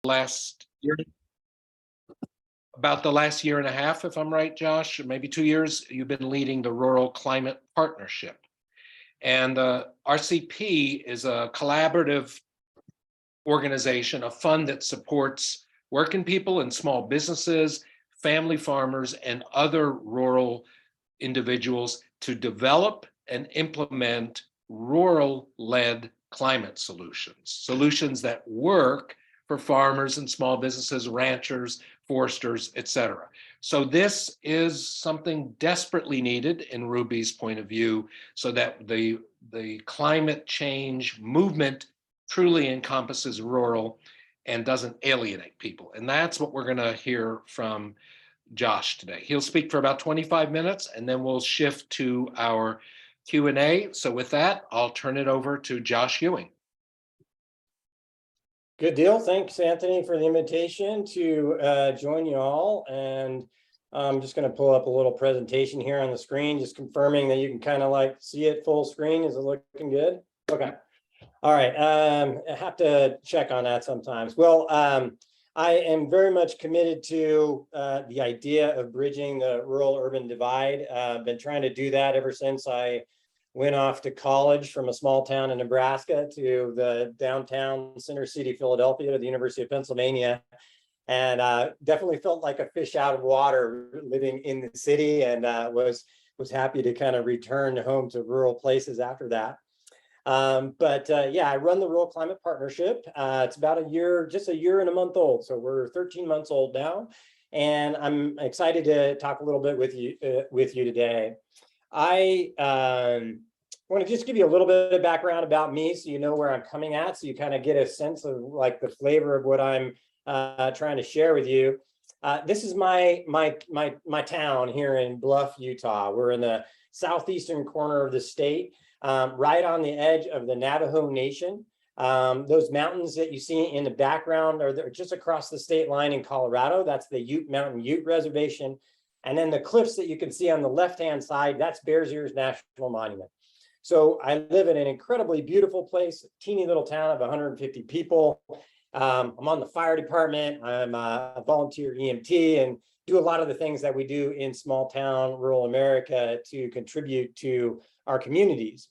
last year, about the last year and a half, if I'm right, Josh, maybe 2 years, you've been leading the Rural Climate Partnership. And RCP is a collaborative organization, a fund that supports working people and small businesses, family farmers, and other rural individuals to develop and implement rural-led climate solutions that work for farmers and small businesses, ranchers, foresters, et cetera. So this is something desperately needed in Ruby's point of view, so that the climate change movement truly encompasses rural and doesn't alienate people. And that's what we're going to hear from Josh today. He'll speak for about 25 minutes, and then we'll shift to our Q&A. So with that, I'll turn it over to Josh Ewing. Good deal. Thanks, Anthony, for the invitation to join you all. And I'm just going to pull up a little presentation here on the screen, just confirming that you can kind of like see it full screen. Is it looking good? Okay. All right. I have to check on that sometimes. Well, I am very much committed to the idea of bridging the rural-urban divide. I've been trying to do that ever since I went off to college from a small town in Nebraska to the downtown center city, Philadelphia, to the University of Pennsylvania. And definitely felt like a fish out of water living in the city, and was happy to kind of return home to rural places after that. Yeah, I run the Rural Climate Partnership. It's about just a year and a month old. So we're 13 months old now. And I'm excited to talk a little bit with you today. I want to just give you a little bit of background about me so you know where I'm coming at, so you kind of get a sense of like the flavor of what I'm trying to share with you. This is my town here in Bluff, Utah. We're in the southeastern corner of the state, right on the edge of the Navajo Nation. Those mountains that you see in the background are just across the state line in Colorado. That's the Mountain Ute Reservation. And then the cliffs that you can see on the left-hand side, that's Bears Ears National Monument. So I live in an incredibly beautiful place, a teeny little town of 150 people. I'm on the fire department. I'm a volunteer EMT and do a lot of the things that we do in small town, rural America to contribute to our communities.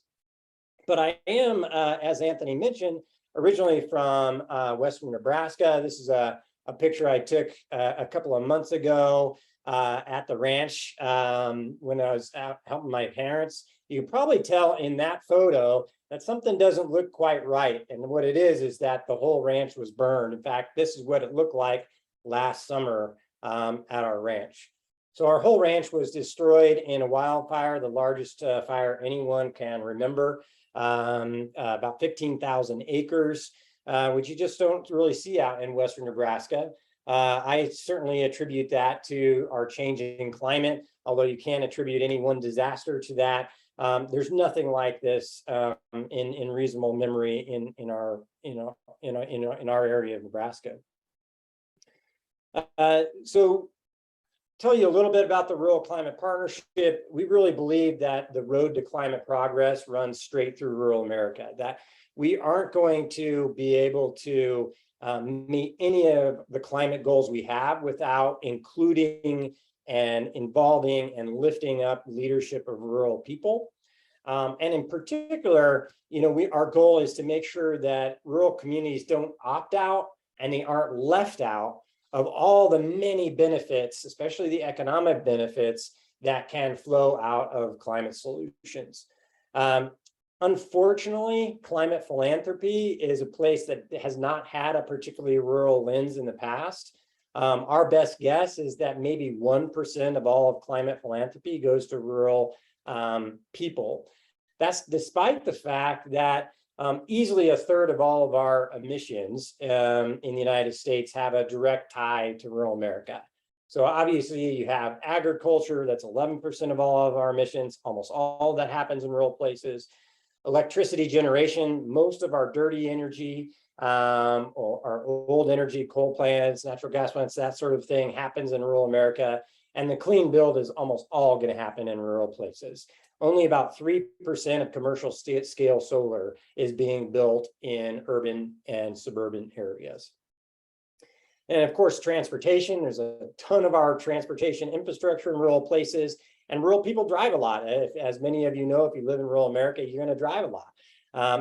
But I am, as Anthony mentioned, originally from Western Nebraska. This is a picture I took a couple of months ago at the ranch when I was out helping my parents. You can probably tell in that photo that something doesn't look quite right. And what it is that the whole ranch was burned. In fact, this is what it looked like last summer at our ranch. So our whole ranch was destroyed in a wildfire, the largest fire anyone can remember, about 15,000 acres, which you just don't really see out in Western Nebraska. I certainly attribute that to our changing climate, although you can't attribute any one disaster to that. There's nothing like this in reasonable memory in our area of Nebraska. So tell you a little bit about the Rural Climate Partnership. We really believe that the road to climate progress runs straight through rural America, that we aren't going to be able to meet any of the climate goals we have without including and involving and lifting up leadership of rural people. And in particular, our goal is to make sure that rural communities don't opt out and they aren't left out of all the many benefits, especially the economic benefits that can flow out of climate solutions. Unfortunately, climate philanthropy is a place that has not had a particularly rural lens in the past. Our best guess is that maybe 1% of all of climate philanthropy goes to rural people. That's despite the fact that easily a third of all of our emissions in the United States have a direct tie to rural America. So obviously you have agriculture, that's 11% of all of our emissions, almost all that happens in rural places. Electricity generation, most of our dirty energy, or our old energy, coal plants, natural gas plants, that sort of thing happens in rural America. And the clean build is almost all going to happen in rural places. Only about 3% of commercial scale solar is being built in urban and suburban areas. And of course, transportation, there's a ton of our transportation infrastructure in rural places, and rural people drive a lot. As many of you know, if you live in rural America, you're going to drive a lot.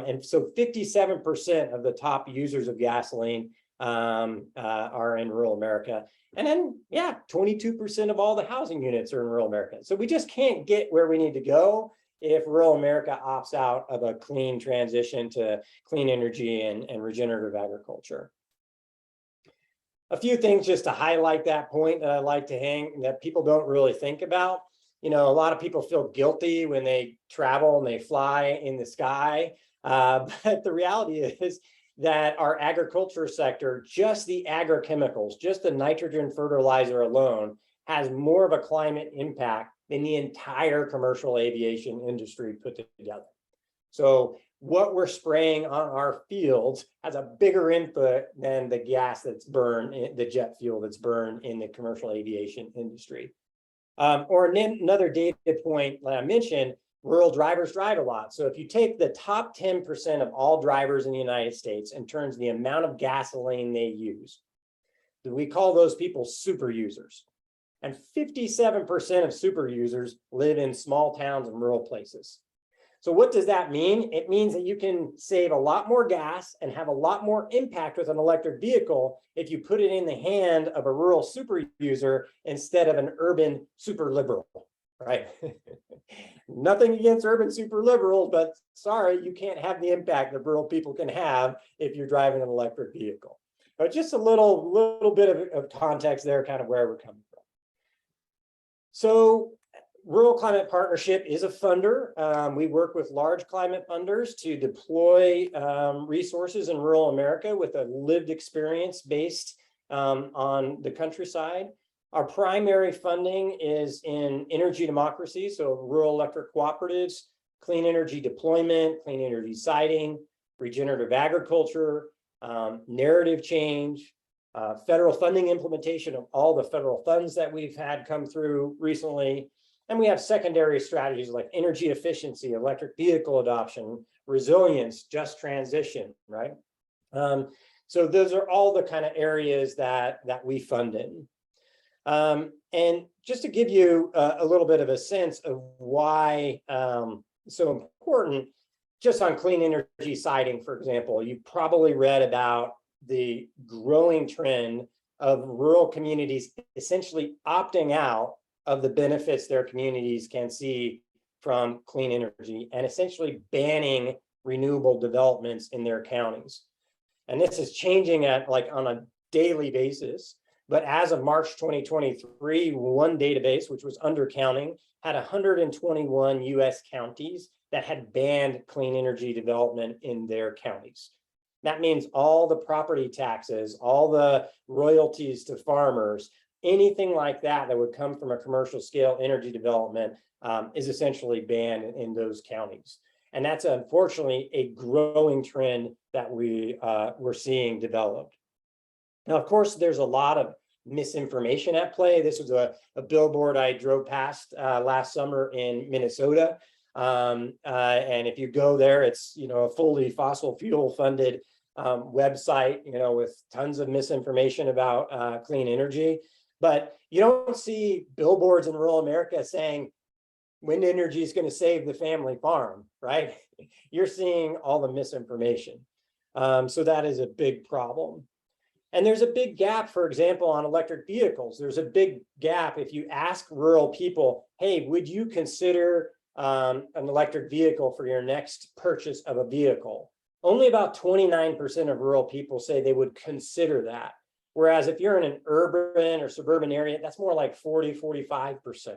And so 57% of the top users of gasoline are in rural America. And then, 22% of all the housing units are in rural America. So we just can't get where we need to go if rural America opts out of a clean transition to clean energy and regenerative agriculture. A few things just to highlight that point that I like to hang that people don't really think about. You know, a lot of people feel guilty when they travel and they fly in the sky. But the reality is that our agriculture sector, just the agrochemicals, just the nitrogen fertilizer alone, has more of a climate impact than the entire commercial aviation industry put together. So what we're spraying on our fields has a bigger input than the gas that's burned, the jet fuel that's burned in the commercial aviation industry. Or another data point that I mentioned, rural drivers drive a lot. So if you take the top 10% of all drivers in the United States in terms of the amount of gasoline they use, we call those people super users. And 57% of super users live in small towns and rural places. So what does that mean? It means that you can save a lot more gas and have a lot more impact with an electric vehicle if you put it in the hand of a rural super user instead of an urban super liberal, right? Nothing against urban super liberals, but sorry, you can't have the impact that rural people can have if you're driving an electric vehicle. But just a little bit of context there, kind of where we're coming from. So Rural Climate Partnership is a funder. We work with large climate funders to deploy resources in rural America with a lived experience based on the countryside. Our primary funding is in energy democracy, so rural electric cooperatives, clean energy deployment, clean energy siting, regenerative agriculture, narrative change, federal funding implementation of all the federal funds that we've had come through recently. And we have secondary strategies like energy efficiency, electric vehicle adoption, resilience, just transition, right? So those are all the kind of areas that we fund in. And just to give you a little bit of a sense of why so important, just on clean energy siting, for example, you probably read about the growing trend of rural communities essentially opting out of the benefits their communities can see from clean energy and essentially banning renewable developments in their counties. And this is changing on a daily basis. But as of March 2023, one database, which was undercounting, had 121 US counties that had banned clean energy development in their counties. That means all the property taxes, all the royalties to farmers, anything like that that would come from a commercial scale energy development is essentially banned in those counties. And that's unfortunately a growing trend that we're seeing developed. Now, of course, there's a lot of misinformation at play. This was a billboard I drove past last summer in Minnesota. And if you go there, it's, a fully fossil fuel funded website, with tons of misinformation about clean energy. But you don't see billboards in rural America saying wind energy is going to save the family farm, right? You're seeing all the misinformation. So that is a big problem. And there's a big gap, for example, on electric vehicles. There's a big gap if you ask rural people, hey, would you consider an electric vehicle for your next purchase of a vehicle? Only about 29% of rural people say they would consider that. Whereas if you're in an urban or suburban area, that's more like 40–45%.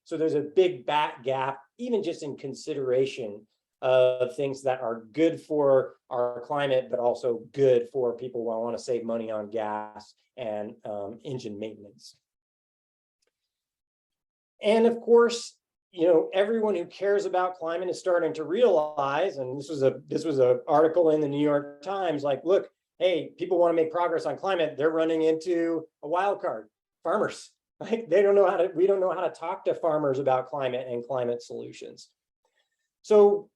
So there's a big gap, even just in consideration of things that are good for our climate, but also good for people who want to save money on gas and engine maintenance. And of course, everyone who cares about climate is starting to realize, and this was an article in the New York Times, like, look, hey, people want to make progress on climate. They're running into a wild card, farmers. Like we don't know how to talk to farmers about climate and climate solutions. So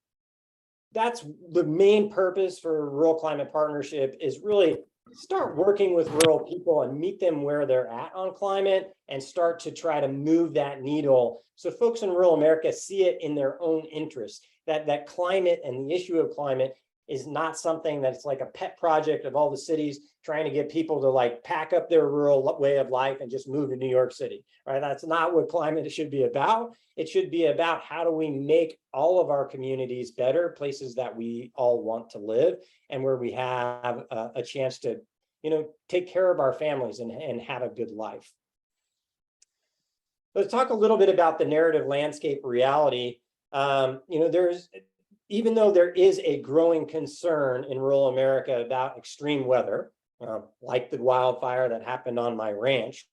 that's the main purpose for Rural Climate Partnership, is really start working with rural people and meet them where they're at on climate and start to try to move that needle so folks in rural America see it in their own interest, that climate and the issue of climate is not something that's like a pet project of all the cities trying to get people to like pack up their rural way of life and just move to New York City, right? That's not what climate should be about. It should be about how do we make all of our communities better, places that we all want to live and where we have a chance to, take care of our families and have a good life. Let's talk a little bit about the narrative landscape reality. Even though there is a growing concern in rural America about extreme weather, like the wildfire that happened on my ranch,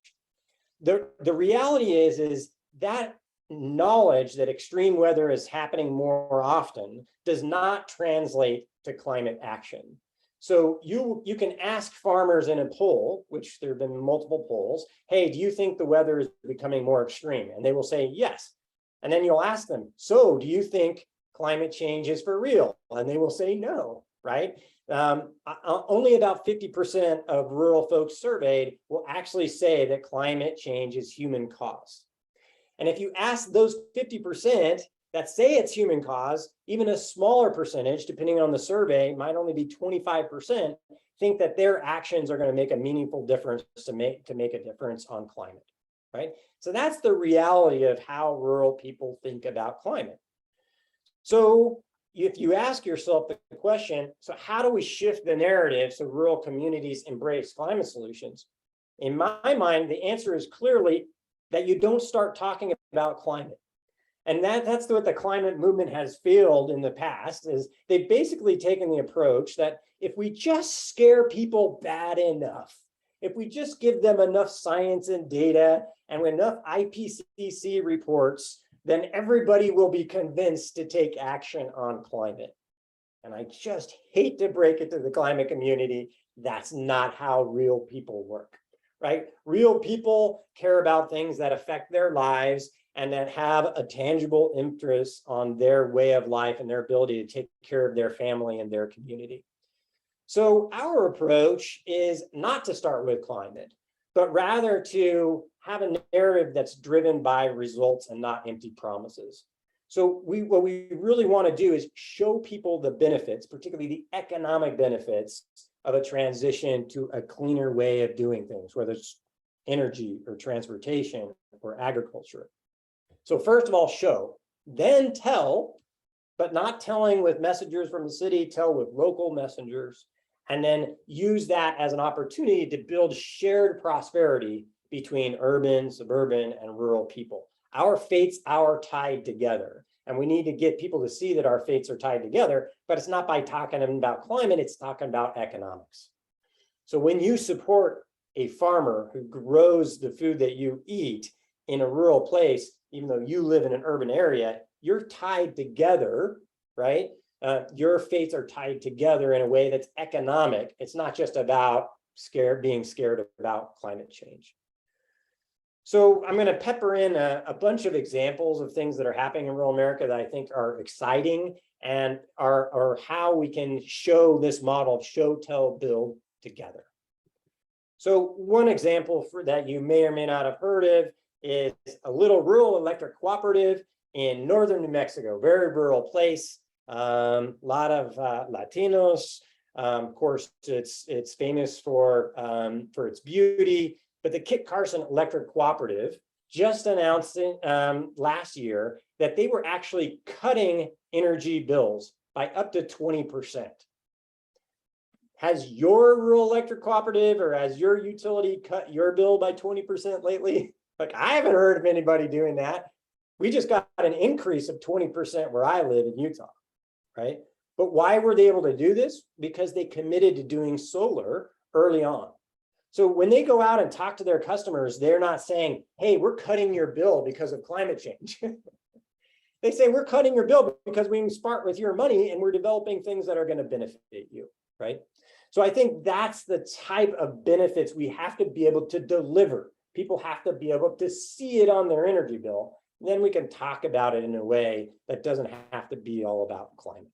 the reality is that knowledge that extreme weather is happening more often does not translate to climate action. So you can ask farmers in a poll, which there have been multiple polls, hey, do you think the weather is becoming more extreme? And they will say yes. And then you'll ask them, so do you think climate change is for real? And they will say no, right? Only about 50% of rural folks surveyed will actually say that climate change is human caused. And if you ask those 50% that say it's human caused, even a smaller percentage, depending on the survey, might only be 25%, think that their actions are going to make a meaningful difference to make a difference on climate, right? So that's the reality of how rural people think about climate. So if you ask yourself the question, so how do we shift the narrative so rural communities embrace climate solutions? In my mind, the answer is clearly that you don't start talking about climate. And that's what the climate movement has failed in the past, is they've basically taken the approach that if we just scare people bad enough, if we just give them enough science and data and enough IPCC reports, then everybody will be convinced to take action on climate. And I just hate to break it to the climate community. That's not how real people work, right? Real people care about things that affect their lives and that have a tangible interest on their way of life and their ability to take care of their family and their community. So our approach is not to start with climate, but rather to have a narrative that's driven by results and not empty promises. So what we really want to do is show people the benefits, particularly the economic benefits of a transition to a cleaner way of doing things, whether it's energy or transportation or agriculture. So first of all, show, then tell, but not telling with messengers from the city, tell with local messengers, and then use that as an opportunity to build shared prosperity between urban, suburban, and rural people. Our fates are tied together, and we need to get people to see that our fates are tied together, but it's not by talking about climate, it's talking about economics. So when you support a farmer who grows the food that you eat in a rural place, even though you live in an urban area, you're tied together, right? Your fates are tied together in a way that's economic. It's not just about being scared about climate change. So I'm going to pepper in a bunch of examples of things that are happening in rural America that I think are exciting and are how we can show this model of show, tell, build together. So one example that you may or may not have heard of is a little rural electric cooperative in northern New Mexico, very rural place. A lot of Latinos. Of course, it's famous for its beauty. But the Kit Carson Electric Cooperative just announced last year that they were actually cutting energy bills by up to 20%. Has your rural electric cooperative or has your utility cut your bill by 20% lately? Like, I haven't heard of anybody doing that. We just got an increase of 20% where I live in Utah, right? But why were they able to do this? Because they committed to doing solar early on. So when they go out and talk to their customers, they're not saying, hey, we're cutting your bill because of climate change. They say, we're cutting your bill because we can start with your money and we're developing things that are going to benefit you, right? So I think that's the type of benefits we have to be able to deliver. People have to be able to see it on their energy bill. Then we can talk about it in a way that doesn't have to be all about climate.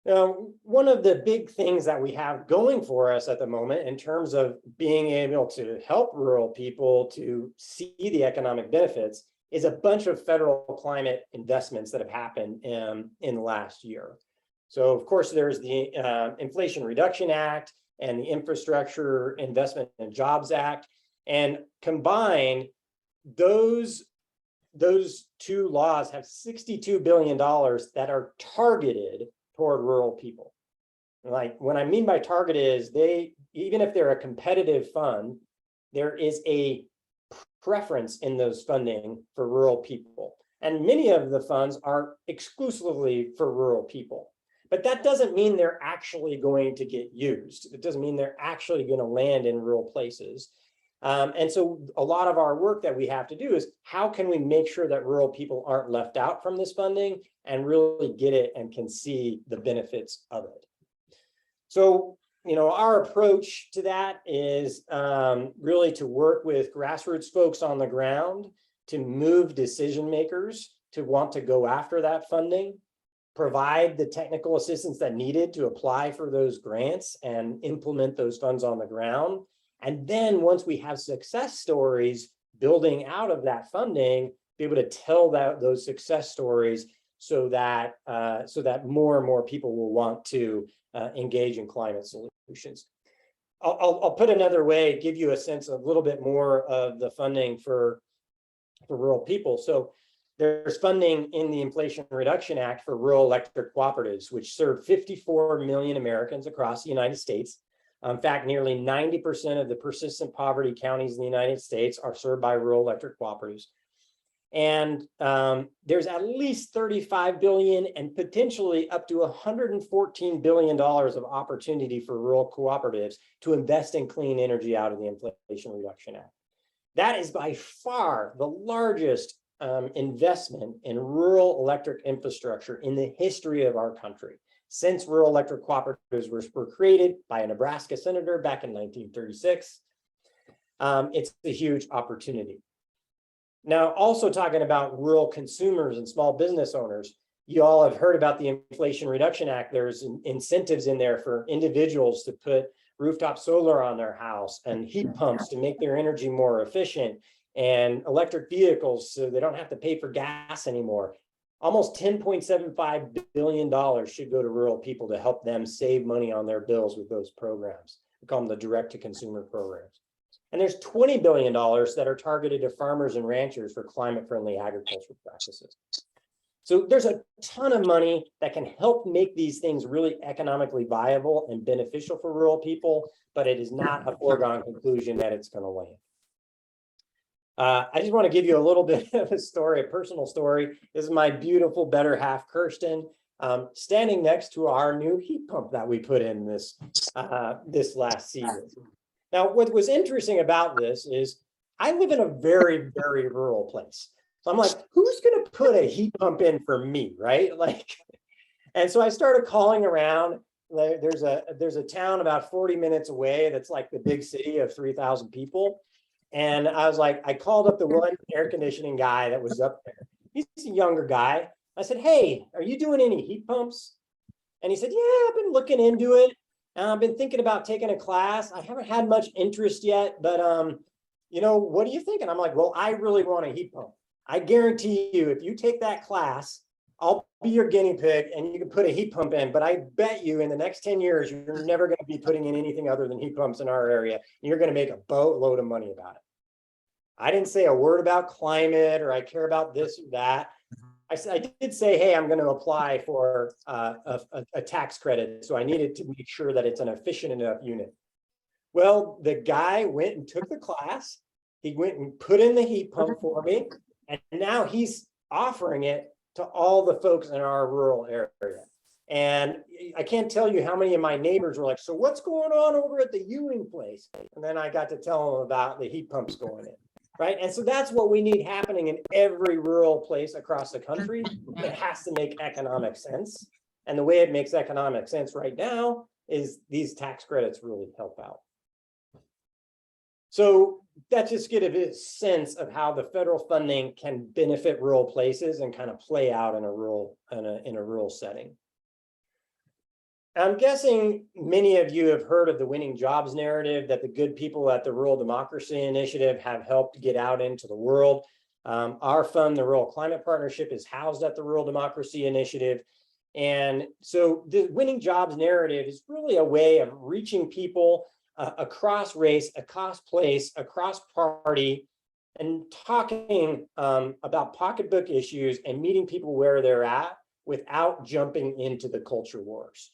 Now, one of the big things that we have going for us at the moment in terms of being able to help rural people to see the economic benefits is a bunch of federal climate investments that have happened in the last year. So, of course, there's the Inflation Reduction Act and the Infrastructure Investment and Jobs Act. And combined, those two laws have $62 billion that are targeted toward rural people. Like, what I mean by targeted is even if they're a competitive fund, there is a preference in those funding for rural people. And many of the funds are exclusively for rural people. But that doesn't mean they're actually going to get used. It doesn't mean they're actually going to land in rural places. And so a lot of our work that we have to do is how can we make sure that rural people aren't left out from this funding and really get it and can see the benefits of it. So, our approach to that is really to work with grassroots folks on the ground to move decision makers to want to go after that funding, provide the technical assistance that needed to apply for those grants and implement those funds on the ground. And then once we have success stories building out of that funding, be able to tell those success stories so that more and more people will want to engage in climate solutions. I'll put another way, give you a sense a little bit more of the funding for rural people. So there's funding in the Inflation Reduction Act for rural electric cooperatives, which serve 54 million Americans across the United States. In fact, nearly 90% of the persistent poverty counties in the United States are served by rural electric cooperatives. And there's at least $35 billion and potentially up to $114 billion of opportunity for rural cooperatives to invest in clean energy out of the Inflation Reduction Act. That is by far the largest investment in rural electric infrastructure in the history of our country, since rural electric cooperatives were created by a Nebraska senator back in 1936. It's a huge opportunity. Now, also talking about rural consumers and small business owners, you all have heard about the Inflation Reduction Act. There's incentives in there for individuals to put rooftop solar on their house and heat pumps to make their energy more efficient, and electric vehicles so they don't have to pay for gas anymore. Almost $10.75 billion should go to rural people to help them save money on their bills with those programs. We call them the direct-to-consumer programs. And there's $20 billion that are targeted to farmers and ranchers for climate-friendly agricultural practices. So there's a ton of money that can help make these things really economically viable and beneficial for rural people, but it is not a foregone conclusion that it's going to land. I just want to give you a little bit of a story, a personal story. This is my beautiful better half, Kirsten, standing next to our new heat pump that we put in this last season. Now, what was interesting about this is I live in a very, very rural place. So I'm like, who's going to put a heat pump in for me, right? And so I started calling around. There's a town about 40 minutes away that's like the big city of 3,000 people. And I was like, I called up the one air conditioning guy that was up there. He's a younger guy. I said, hey, are you doing any heat pumps? And he said, yeah, I've been looking into it. And I've been thinking about taking a class. I haven't had much interest yet, but what do you think? And I'm like, well, I really want a heat pump. I guarantee you, if you take that class, I'll be your guinea pig and you can put a heat pump in. But I bet you in the next 10 years, you're never going to be putting in anything other than heat pumps in our area. And you're going to make a boatload of money about it. I didn't say a word about climate or I care about this or that. I did say, hey, I'm going to apply for a tax credit. So I needed to make sure that it's an efficient enough unit. Well, the guy went and took the class. He went and put in the heat pump for me. And now he's offering it to all the folks in our rural area. And I can't tell you how many of my neighbors were like, so what's going on over at the Ewing place? And then I got to tell them about the heat pumps going in. Right. And so that's what we need happening in every rural place across the country. It has to make economic sense. And the way it makes economic sense right now is these tax credits really help out. So that just gives a sense of how the federal funding can benefit rural places and kind of play out in a rural setting. I'm guessing many of you have heard of the winning jobs narrative that the good people at the Rural Democracy Initiative have helped get out into the world. Our fund, the Rural Climate Partnership, is housed at the Rural Democracy Initiative. And so the winning jobs narrative is really a way of reaching people across race, across place, across party, and talking about pocketbook issues and meeting people where they're at without jumping into the culture wars.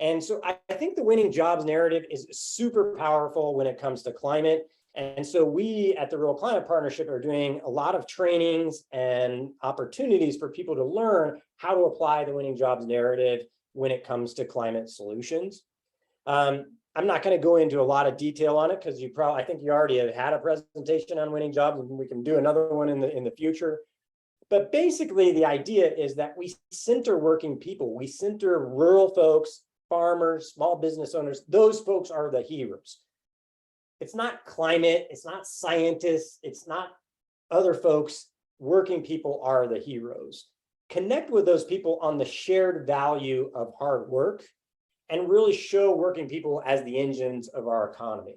And so I think the winning jobs narrative is super powerful when it comes to climate. And so we at the Rural Climate Partnership are doing a lot of trainings and opportunities for people to learn how to apply the winning jobs narrative when it comes to climate solutions. I'm not going to go into a lot of detail on it because I think you already have had a presentation on winning jobs, and we can do another one in the future. But basically, the idea is that we center working people. We center rural folks, farmers, small business owners. Those folks are the heroes. It's not climate, it's not scientists, it's not other folks. Working people are the heroes. Connect with those people on the shared value of hard work and really show working people as the engines of our economy.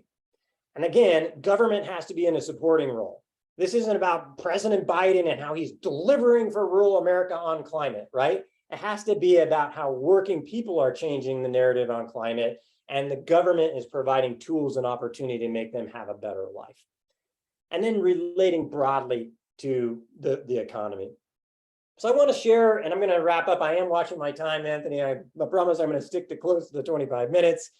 And again, government has to be in a supporting role. This isn't about President Biden and how he's delivering for rural America on climate, right? It has to be about how working people are changing the narrative on climate, and the government is providing tools and opportunity to make them have a better life. And then relating broadly to the economy. So I want to share, and I'm going to wrap up. I am watching my time, Anthony. I promise I'm going to stick to close to the 25 minutes.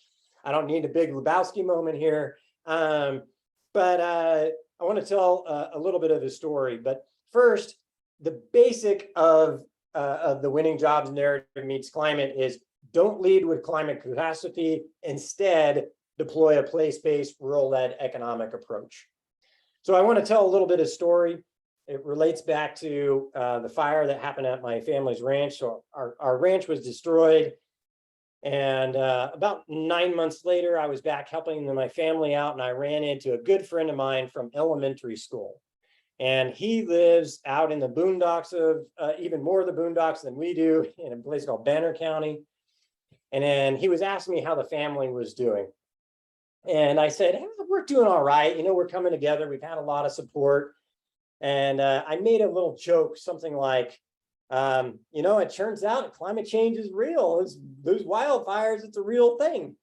I don't need a big Lebowski moment here. But I want to tell a little bit of the story. But first, the basic of the winning jobs narrative meets climate is don't lead with climate catastrophe. Instead, deploy a place-based, rural-led economic approach. So I want to tell a little bit of story. It relates back to the fire that happened at my family's ranch. So our ranch was destroyed. And about 9 months later, I was back helping my family out, and I ran into a good friend of mine from elementary school. And he lives out in the boondocks of even more of the boondocks than we do, in a place called Banner County. And then he was asking me how the family was doing. And I said, hey, we're doing all right. You know, we're coming together. We've had a lot of support. And I made a little joke, something like, you know, it turns out climate change is real. Those wildfires, it's a real thing.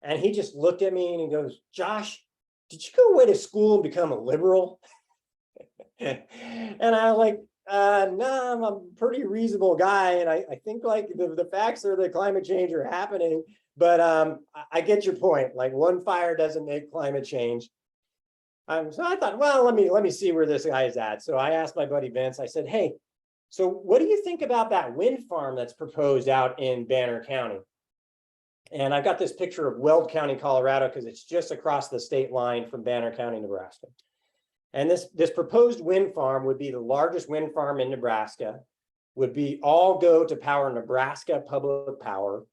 And he just looked at me and he goes, Josh, did you go away to school and become a liberal? And I was like, no, I'm a pretty reasonable guy. And I think like the facts are that climate change are happening. But I get your point. Like one fire doesn't make climate change. So I thought, well, let me see where this guy is at. So I asked my buddy Vince, I said, hey, so what do you think about that wind farm that's proposed out in Banner County? And I've got this picture of Weld County, Colorado, because it's just across the state line from Banner County, Nebraska. And this proposed wind farm would be the largest wind farm in Nebraska, would be all go to power Nebraska public power.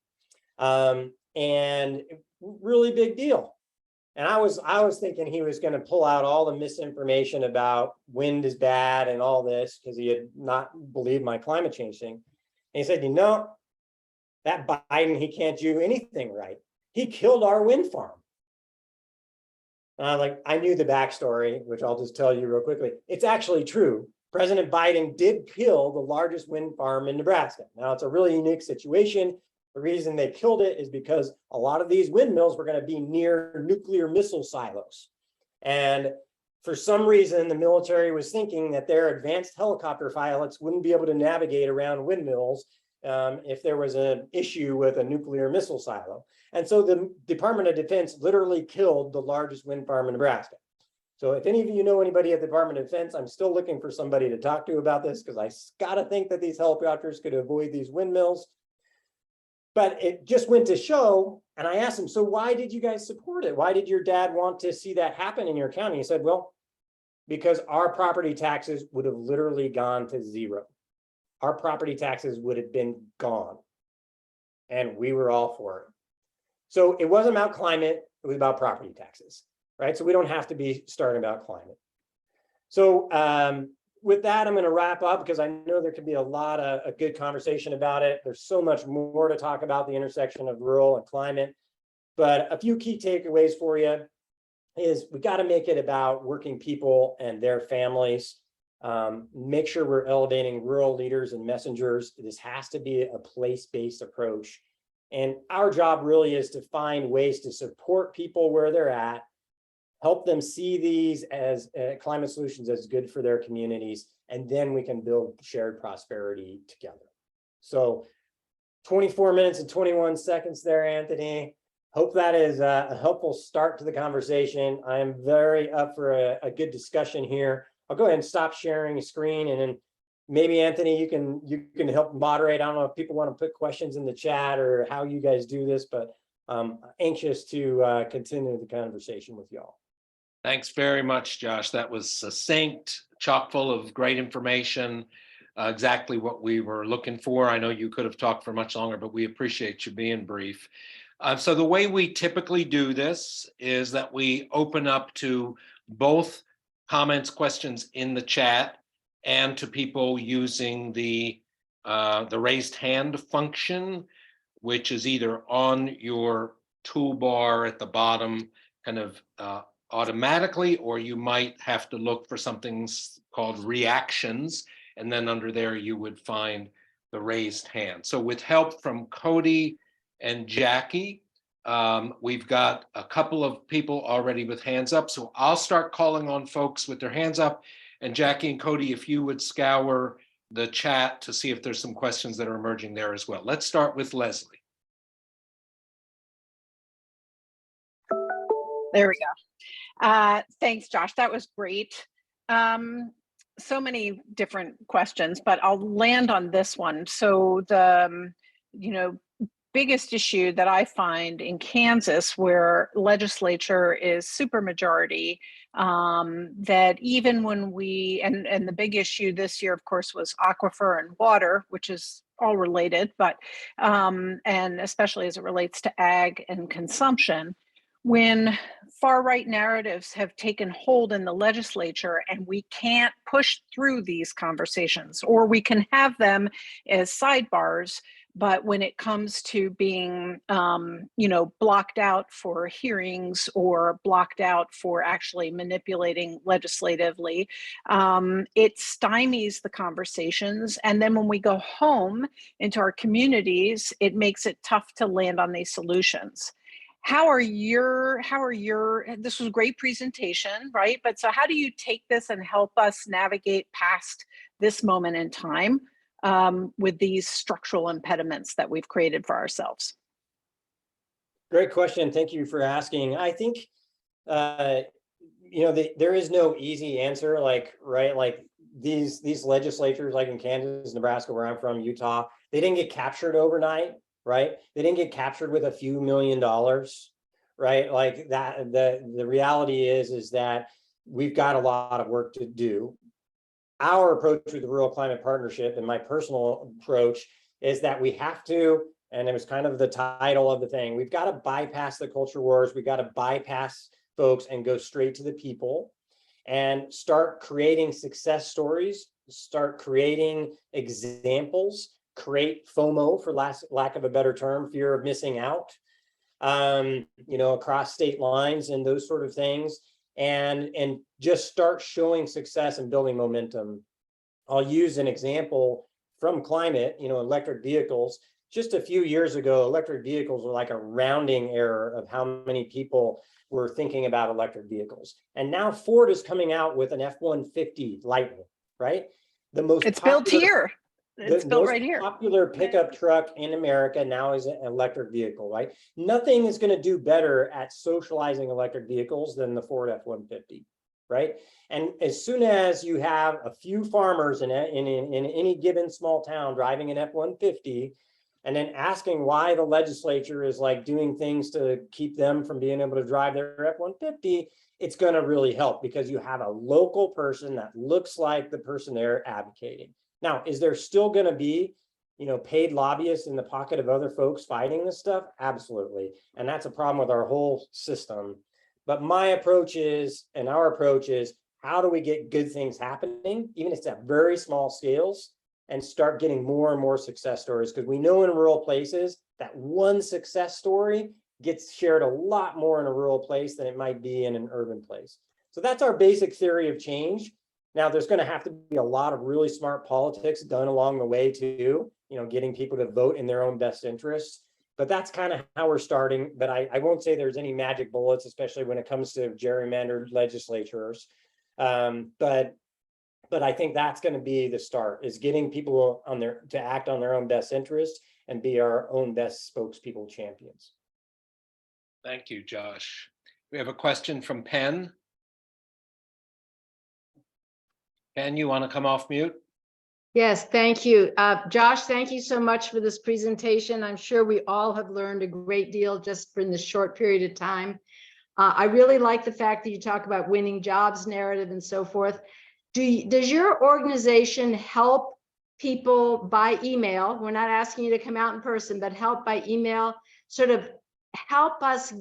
And really big deal. And I was thinking he was going to pull out all the misinformation about wind is bad and all this because he had not believed my climate change thing. And he said, you know, that Biden, he can't do anything right. He killed our wind farm. And I'm like, I knew the backstory, which I'll just tell you real quickly. It's actually true. President Biden did kill the largest wind farm in Nebraska. Now, it's a really unique situation. The reason they killed it is because a lot of these windmills were going to be near nuclear missile silos. And for some reason, the military was thinking that their advanced helicopter pilots wouldn't be able to navigate around windmills if there was an issue with a nuclear missile silo. And so the Department of Defense literally killed the largest wind farm in Nebraska. So if any of you know anybody at the Department of Defense, I'm still looking for somebody to talk to about this because I got to think that these helicopters could avoid these windmills. But it just went to show, and I asked him, so why did you guys support it? Why did your dad want to see that happen in your county? He said, well, because our property taxes would have literally gone to zero. Our property taxes would have been gone. And we were all for it. So it wasn't about climate, it was about property taxes, right? So we don't have to be starting about climate. So with that, I'm going to wrap up because I know there could be a lot of a good conversation about it. There's so much more to talk about the intersection of rural and climate, but a few key takeaways for you is we got to make it about working people and their families. Make sure we're elevating rural leaders and messengers. This has to be a place-based approach. And our job really is to find ways to support people where they're at, help them see these as climate solutions as good for their communities, and then we can build shared prosperity together. So 24 minutes and 21 seconds there, Anthony. Hope that is a helpful start to the conversation. I am very up for a good discussion here. I'll go ahead and stop sharing a screen, and then maybe Anthony, you can help moderate. I don't know if people want to put questions in the chat or how you guys do this, but I'm anxious to continue the conversation with y'all. Thanks very much, Josh. That was succinct, chock full of great information, exactly what we were looking for. I know you could have talked for much longer, but we appreciate you being brief. So the way we typically do this is that we open up to both comments, questions in the chat, and to people using the raised hand function, which is either on your toolbar at the bottom, kind of automatically, or you might have to look for something called reactions, and then under there you would find the raised hand. So with help from Cody and Jackie, we've got a couple of people already with hands up. So I'll start calling on folks with their hands up. And Jackie and Cody, if you would scour the chat to see if there's some questions that are emerging there as well. Let's start with Leslie. There we go. Thanks, Josh. That was great. So many different questions, but I'll land on this one. So the, biggest issue that I find in Kansas, where legislature is supermajority, that even when we, and the big issue this year, of course, was aquifer and water, which is all related, but, and especially as it relates to ag and consumption, when far right narratives have taken hold in the legislature and we can't push through these conversations, or we can have them as sidebars, but when it comes to being, blocked out for hearings or blocked out for actually manipulating legislatively, it stymies the conversations. And then when we go home into our communities, it makes it tough to land on these solutions. This was a great presentation, right? But so how do you take this and help us navigate past this moment in time with these structural impediments that we've created for ourselves? Great question. Thank you for asking. I think, there is no easy answer, like these legislatures, like in Kansas, Nebraska, where I'm from, Utah, they didn't get captured overnight, right? They didn't get captured with a few $1 million, right? Like that, the reality is that we've got a lot of work to do. Our approach with the Rural Climate Partnership, and my personal approach, is that we have to, and it was kind of the title of the thing, we've got to bypass the culture wars, we got to bypass folks and go straight to the people and start creating success stories, start creating examples, create FOMO, for lack of a better term, fear of missing out, across state lines and those sort of things. And just start showing success and building momentum. I'll use an example from climate, electric vehicles. Just a few years ago, electric vehicles were like a rounding error of how many people were thinking about electric vehicles. And now Ford is coming out with an F-150 Lightning, right? It's built here. It's built right here. The most popular pickup truck in America now is an electric vehicle, right? Nothing is going to do better at socializing electric vehicles than the Ford F-150, right? And as soon as you have a few farmers in any given small town driving an F-150, and then asking why the legislature is like doing things to keep them from being able to drive their F-150, it's going to really help, because you have a local person that looks like the person they're advocating. Now, is there still going to be, paid lobbyists in the pocket of other folks fighting this stuff? Absolutely. And that's a problem with our whole system. But my approach is, and our approach is, how do we get good things happening, even if it's at very small scales, and start getting more and more success stories? Because we know in rural places that one success story gets shared a lot more in a rural place than it might be in an urban place. So that's our basic theory of change. Now, there's going to have to be a lot of really smart politics done along the way too, getting people to vote in their own best interests. But that's kind of how we're starting. But I won't say there's any magic bullets, especially when it comes to gerrymandered legislatures. But I think that's going to be the start, is getting people to act on their own best interests and be our own best spokespeople champions. Thank you, Josh. We have a question from Penn. Penn, you want to come off mute? Yes, thank you. Josh, thank you so much for this presentation. I'm sure we all have learned a great deal just in this short period of time. I really like the fact that you talk about winning jobs narrative and so forth. Does your organization help people by email? We're not asking you to come out in person, but help by email, sort of help us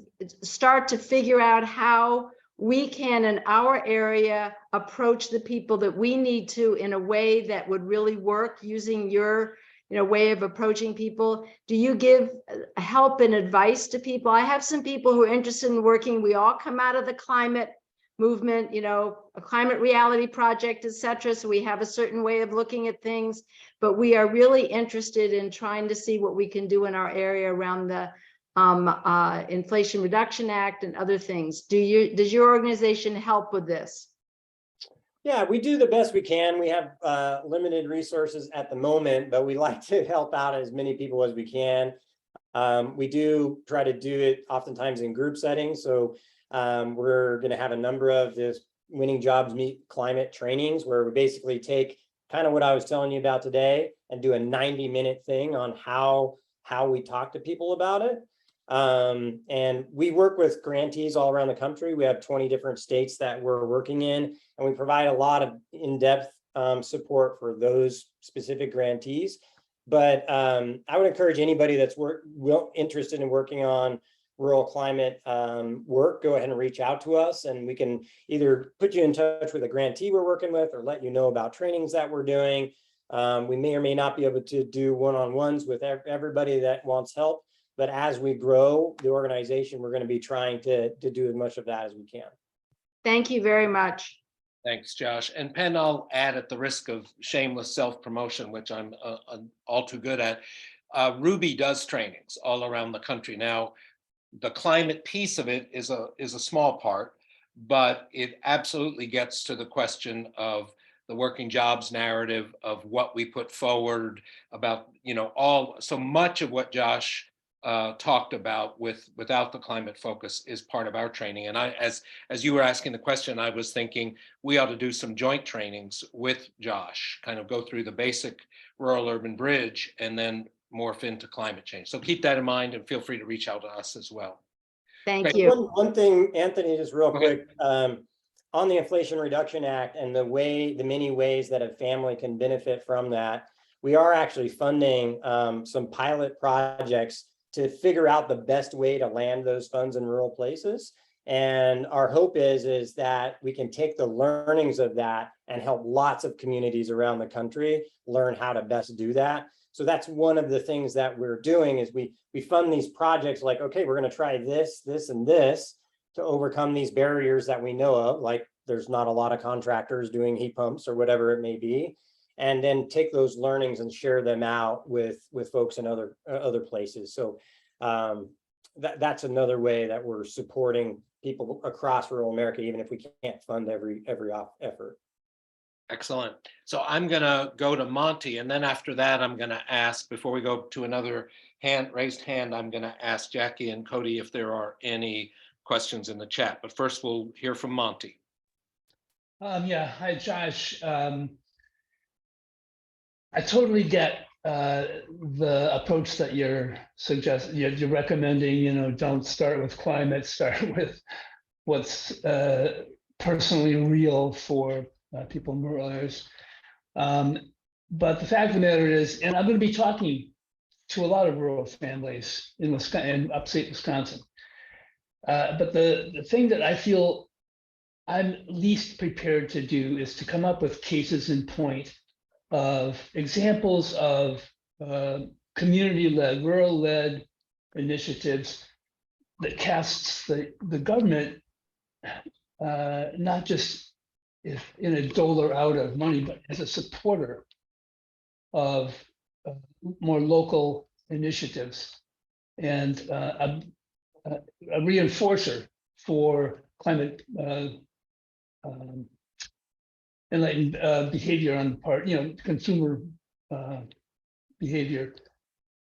start to figure out how we can, in our area, approach the people that we need to in a way that would really work using your way of approaching people? Do you give help and advice to people? I have some people who are interested in working. We all come out of the climate movement, a climate reality project, etc. So we have a certain way of looking at things, but we are really interested in trying to see what we can do in our area around the Inflation Reduction Act and other things. Does your organization help with this? Yeah, we do the best we can. We have limited resources at the moment, but we like to help out as many people as we can. We do try to do it oftentimes in group settings. So we're going to have a number of this Winning Jobs Meet Climate trainings, where we basically take kind of what I was telling you about today and do a 90-minute thing on how we talk to people about it. And we work with grantees all around the country. We have 20 different states that we're working in, and we provide a lot of in-depth support for those specific grantees. But I would encourage anybody that's interested in working on rural climate work, go ahead and reach out to us, and we can either put you in touch with a grantee we're working with or let you know about trainings that we're doing. We may or may not be able to do one-on-ones with everybody that wants help, but as we grow the organization, we're going to be trying to do as much of that as we can. Thank you very much. Thanks, Josh. And Penn, I'll add, at the risk of shameless self-promotion, which I'm all too good at, Ruby does trainings all around the country. Now, the climate piece of it is a small part, but it absolutely gets to the question of the working jobs narrative, of what we put forward about, so much of what Josh talked about without the climate focus is part of our training. And as you were asking the question, I was thinking we ought to do some joint trainings with Josh, kind of go through the basic rural urban bridge and then morph into climate change. So keep that in mind and feel free to reach out to us as well. Thank you. One thing, Anthony, just real quick, on the Inflation Reduction Act and the many ways that a family can benefit from that, we are actually funding some pilot projects to figure out the best way to land those funds in rural places. And our hope is that we can take the learnings of that and help lots of communities around the country learn how to best do that. So that's one of the things that we're doing, is we fund these projects like, okay, we're going to try this, and this to overcome these barriers that we know of, like there's not a lot of contractors doing heat pumps or whatever it may be, and then take those learnings and share them out with folks in other places. So that's another way that we're supporting people across rural America, even if we can't fund every effort. Excellent. So I'm going to go to Monty, and then after that, I'm going to ask, before we go to another raised hand, I'm going to ask Jackie and Cody if there are any questions in the chat. But first, we'll hear from Monty. Yeah. Hi, Josh. I totally get the approach that you're suggesting. You're recommending, don't start with climate, start with what's personally real for people in rural areas. But the fact of the matter is, and I'm going to be talking to a lot of rural families in Wisconsin, in upstate Wisconsin. But the thing that I feel I'm least prepared to do is to come up with cases in point of examples of community-led, rural-led initiatives that casts the government not just if in a doler out of money, but as a supporter of more local initiatives and a reinforcer for climate enlightened behavior on the part, consumer behavior.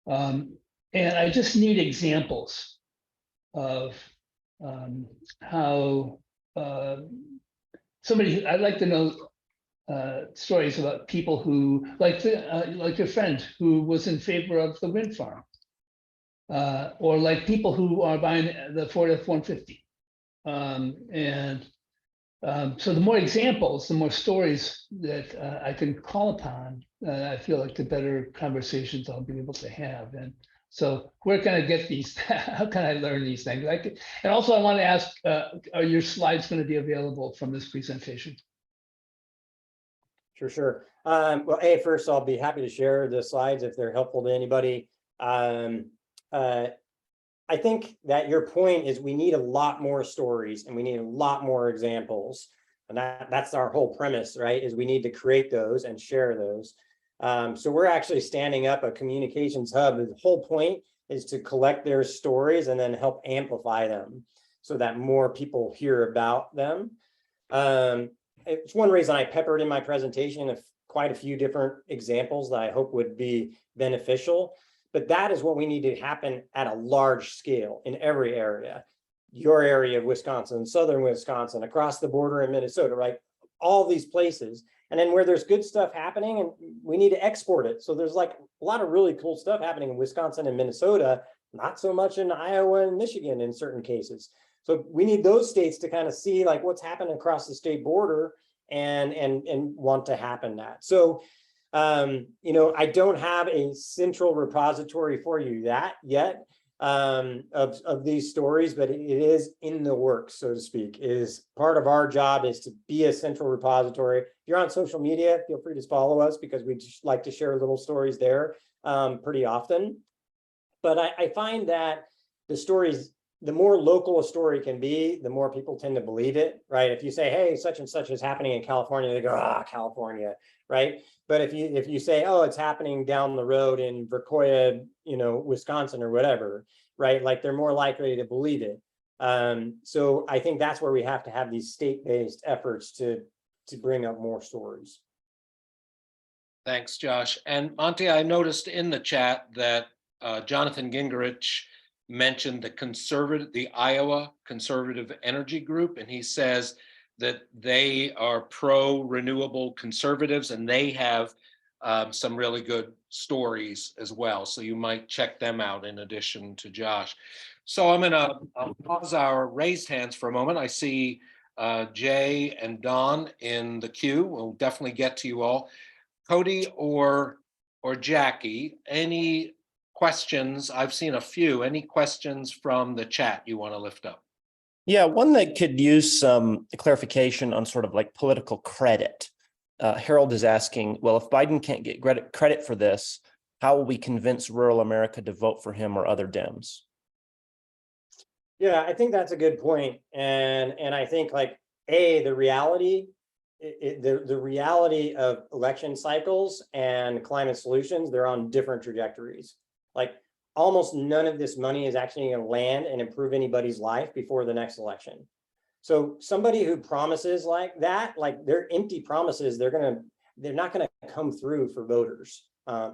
And I just need examples of how I'd like to know stories about people who, like your friend who was in favor of the wind farm, or like people who are buying the Ford F-150. So the more examples, the more stories that I can call upon, I feel like the better conversations I'll be able to have. And so where can I get these? How can I learn these things? And also I want to ask, are your slides going to be available from this presentation? Sure. Well, first, I'll be happy to share the slides if they're helpful to anybody. I think that your point is we need a lot more stories and we need a lot more examples. And that's our whole premise, right? Is we need to create those and share those. So we're actually standing up a communications hub. The whole point is to collect their stories and then help amplify them so that more people hear about them. It's one reason I peppered in my presentation quite a few different examples that I hope would be beneficial. But that is what we need to happen at a large scale in every area. Your area of Wisconsin, southern Wisconsin, across the border in Minnesota, right? All these places. And then where there's good stuff happening, and we need to export it. So there's like a lot of really cool stuff happening in Wisconsin and Minnesota, not so much in Iowa and Michigan in certain cases. So we need those states to kind of see like what's happening across the state border and want to happen that. So I don't have a central repository for you yet of these stories, but it is in the works, so to speak. Is part of our job is to be a central repository. If you're on social media, feel free to follow us because we just like to share little stories there pretty often. But I find that the stories, the more local a story can be, the more people tend to believe it, right? If you say, hey, such and such is happening in California, they go, California, right? But if you say, oh, it's happening down the road in Vercoya, Wisconsin or whatever, right? Like they're more likely to believe it. So I think that's where we have to have these state-based efforts to bring up more stories. Thanks, Josh. And Monty, I noticed in the chat that Jonathan Gingerich mentioned the Iowa Conservative Energy Group, and he says that they are pro-renewable conservatives and they have some really good stories as well. So you might check them out in addition to Josh. So I'll pause our raised hands for a moment. I see Jay and Don in the queue. We'll definitely get to you all. Cody or Jackie, any questions? I've seen a few. Any questions from the chat you want to lift up? Yeah, one that could use some clarification on sort of like political credit. Harold is asking, well, if Biden can't get credit for this, how will we convince rural America to vote for him or other Dems? Yeah, I think that's a good point. And I think like, the reality of election cycles and climate solutions, they're on different trajectories. Like almost none of this money is actually going to land and improve anybody's life before the next election. So somebody who promises like that, like they're empty promises, they're not going to come through for voters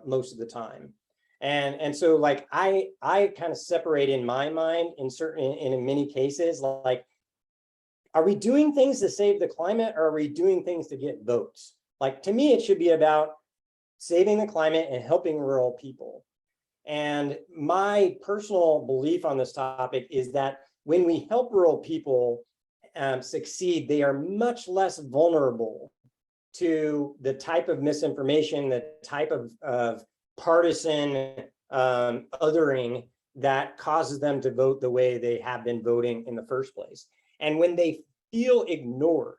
most of the time. And so like I kind of separate in my mind in many cases, like, are we doing things to save the climate or are we doing things to get votes? Like to me, it should be about saving the climate and helping rural people. And my personal belief on this topic is that when we help rural people succeed, they are much less vulnerable to the type of misinformation, the type of partisan othering that causes them to vote the way they have been voting in the first place. And when they feel ignored.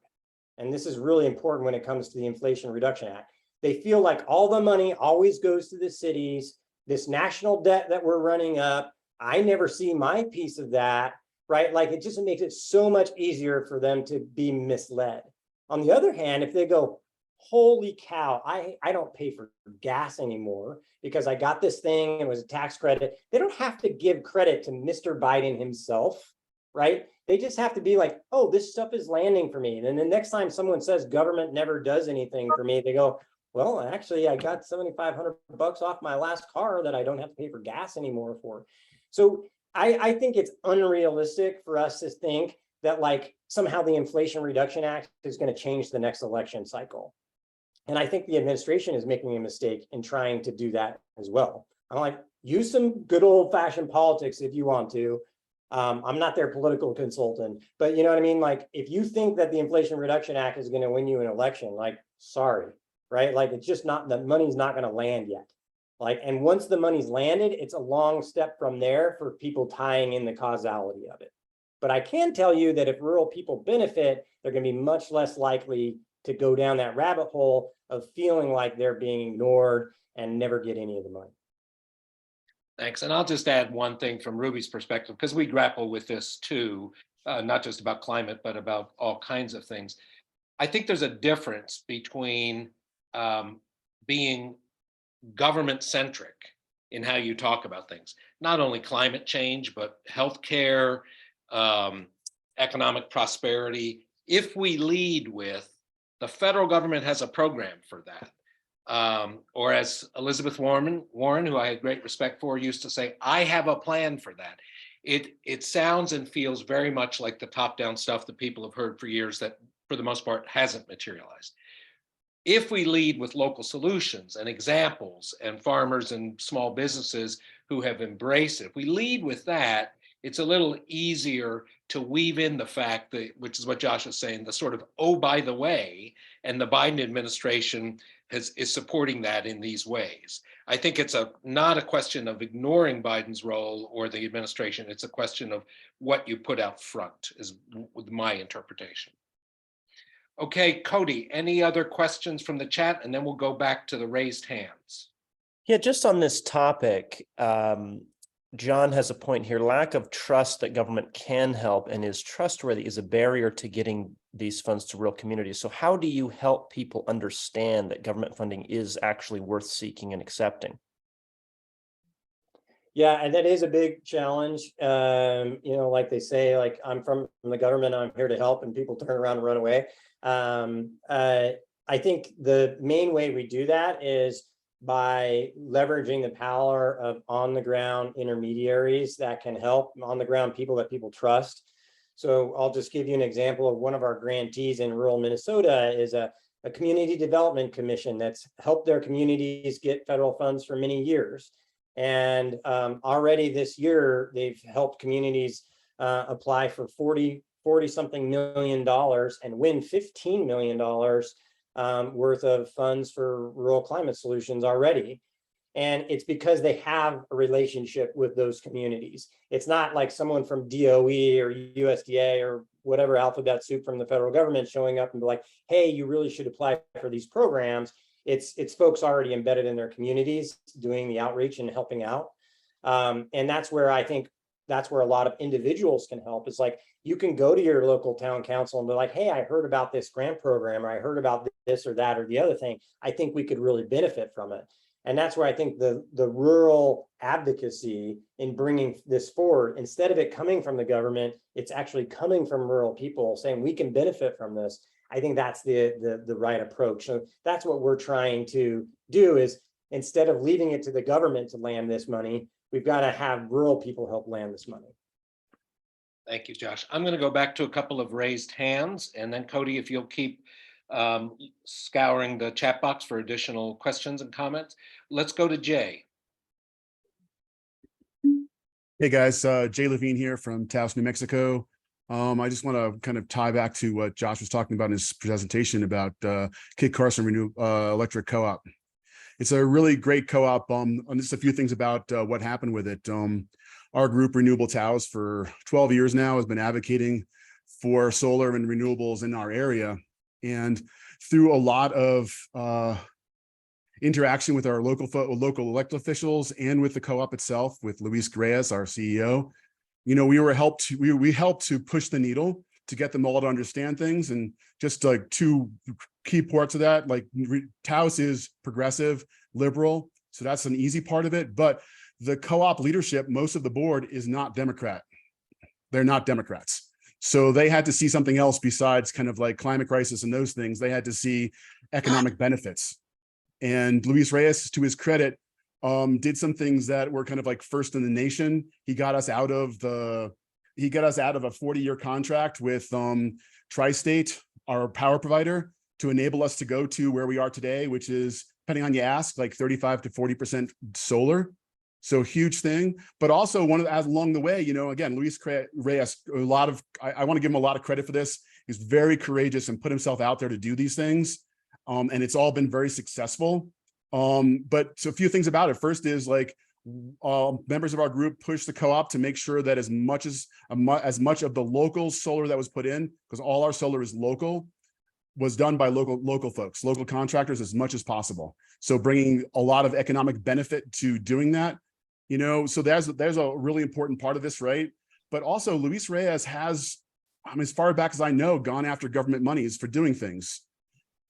And this is really important when it comes to the Inflation Reduction Act. They feel like all the money always goes to the cities, this national debt that we're running up. I never see my piece of that, right? Like it just makes it so much easier for them to be misled. On the other hand, if they go, holy cow, I don't pay for gas anymore because I got this thing and it was a tax credit. They don't have to give credit to Mr. Biden himself, right? They just have to be like, oh, this stuff is landing for me. And then the next time someone says government never does anything for me, they go, well, actually, I got $7,500 off my last car that I don't have to pay for gas anymore for. So I think it's unrealistic for us to think that like somehow the Inflation Reduction Act is going to change the next election cycle. And I think the administration is making a mistake in trying to do that as well. I'm like, use some good old fashioned politics if you want to. I'm not their political consultant, but you know what I mean? Like, if you think that the Inflation Reduction Act is going to win you an election, like, sorry, right? Like, it's just not, the money's not going to land yet. Like, and once the money's landed, it's a long step from there for people tying in the causality of it. But I can tell you that if rural people benefit, they're going to be much less likely to go down that rabbit hole of feeling like they're being ignored and never get any of the money. Thanks. And I'll just add one thing from Ruby's perspective, because we grapple with this too, not just about climate, but about all kinds of things. I think there's a difference between being government-centric in how you talk about things, not only climate change, but healthcare, economic prosperity. If we lead with the federal government has a program for that, or as Elizabeth Warren, who I had great respect for, used to say, I have a plan for that. It sounds and feels very much like the top-down stuff that people have heard for years that, for the most part, hasn't materialized. If we lead with local solutions and examples and farmers and small businesses who have embraced it, if we lead with that, it's a little easier to weave in the fact that, which is what Josh is saying, the sort of, oh, by the way, and the Biden administration is supporting that in these ways. I think it's not a question of ignoring Biden's role or the administration. It's a question of what you put out front, is my interpretation. Okay, Cody, any other questions from the chat? And then we'll go back to the raised hands. Yeah, just on this topic, John has a point here. Lack of trust that government can help and is trustworthy is a barrier to getting these funds to rural communities. So how do you help people understand that government funding is actually worth seeking and accepting? Yeah, and that is a big challenge. You know, like they say, like, I'm from the government, I'm here to help, and people turn around and run away. I think the main way we do that is by leveraging the power of on-the-ground intermediaries that can help, on-the-ground people that people trust. So I'll just give you an example of one of our grantees in rural Minnesota is a community development commission that's helped their communities get federal funds for many years. And already this year, they've helped communities apply for 40 something million and win $15 million worth of funds for rural climate solutions already. And it's because they have a relationship with those communities. It's not like someone from DOE or USDA or whatever alphabet soup from the federal government showing up and be like, hey, you really should apply for these programs. It's folks already embedded in their communities doing the outreach and helping out. And that's where I think that's where a lot of individuals can help. It's like, you can go to your local town council and be like, hey, I heard about this grant program, or I heard about this or that or the other thing. I think we could really benefit from it. And that's where I think the rural advocacy in bringing this forward, instead of it coming from the government, it's actually coming from rural people saying we can benefit from this. I think that's the right approach. So that's what we're trying to do, is instead of leaving it to the government to land this money, we've got to have rural people help land this money. Thank you, Josh. I'm going to go back to a couple of raised hands, and then Cody, if you'll keep scouring the chat box for additional questions and comments. Let's go to Jay. Hey guys, Jay Levine here from Taos, New Mexico. I just want to kind of tie back to what Josh was talking about in his presentation about Kit Carson Electric Co-op. It's a really great co-op. And just a few things about what happened with it. Our group, Renewable Taos, for 12 years now has been advocating for solar and renewables in our area. And through a lot of interaction with our local elected officials and with the co-op itself, with Luis Reyes, our CEO, you know, we helped to push the needle to get them all to understand things. And just like two key parts of that, like Taos is progressive, liberal, so that's an easy part of it. But the co-op leadership, most of the board is not Democrat. They're not Democrats. So they had to see something else besides kind of like climate crisis and those things. They had to see economic benefits. And Luis Reyes, to his credit, did some things that were kind of like first in the nation. He got us out of a 40-year contract with Tri-State, our power provider, to enable us to go to where we are today, which is, depending on you ask, like 35 to 40% solar. So huge thing. But also along the way, you know, again, Luis Reyes, I want to give him a lot of credit for this. He's very courageous and put himself out there to do these things. And it's all been very successful. But so a few things about it. First is like members of our group pushed the co-op to make sure that as much of the local solar that was put in, because all our solar is local, was done by local folks, local contractors as much as possible. So bringing a lot of economic benefit to doing that, you know, so there's a really important part of this, right? But also Luis Reyes has, I mean, as far back as I know, gone after government monies for doing things.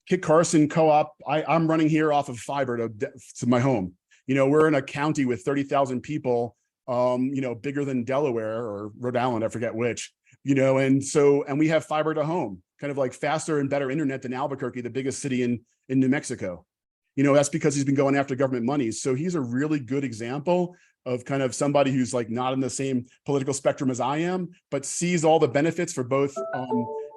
Kit Carson co-op, I'm running here off of fiber to my home. You know, we're in a county with 30,000 people, you know, bigger than Delaware or Rhode Island, I forget which, you know, and we have fiber to home, kind of like faster and better internet than Albuquerque, the biggest city in New Mexico. You know, that's because he's been going after government monies. So he's a really good example of kind of somebody who's like not in the same political spectrum as I am, but sees all the benefits for both,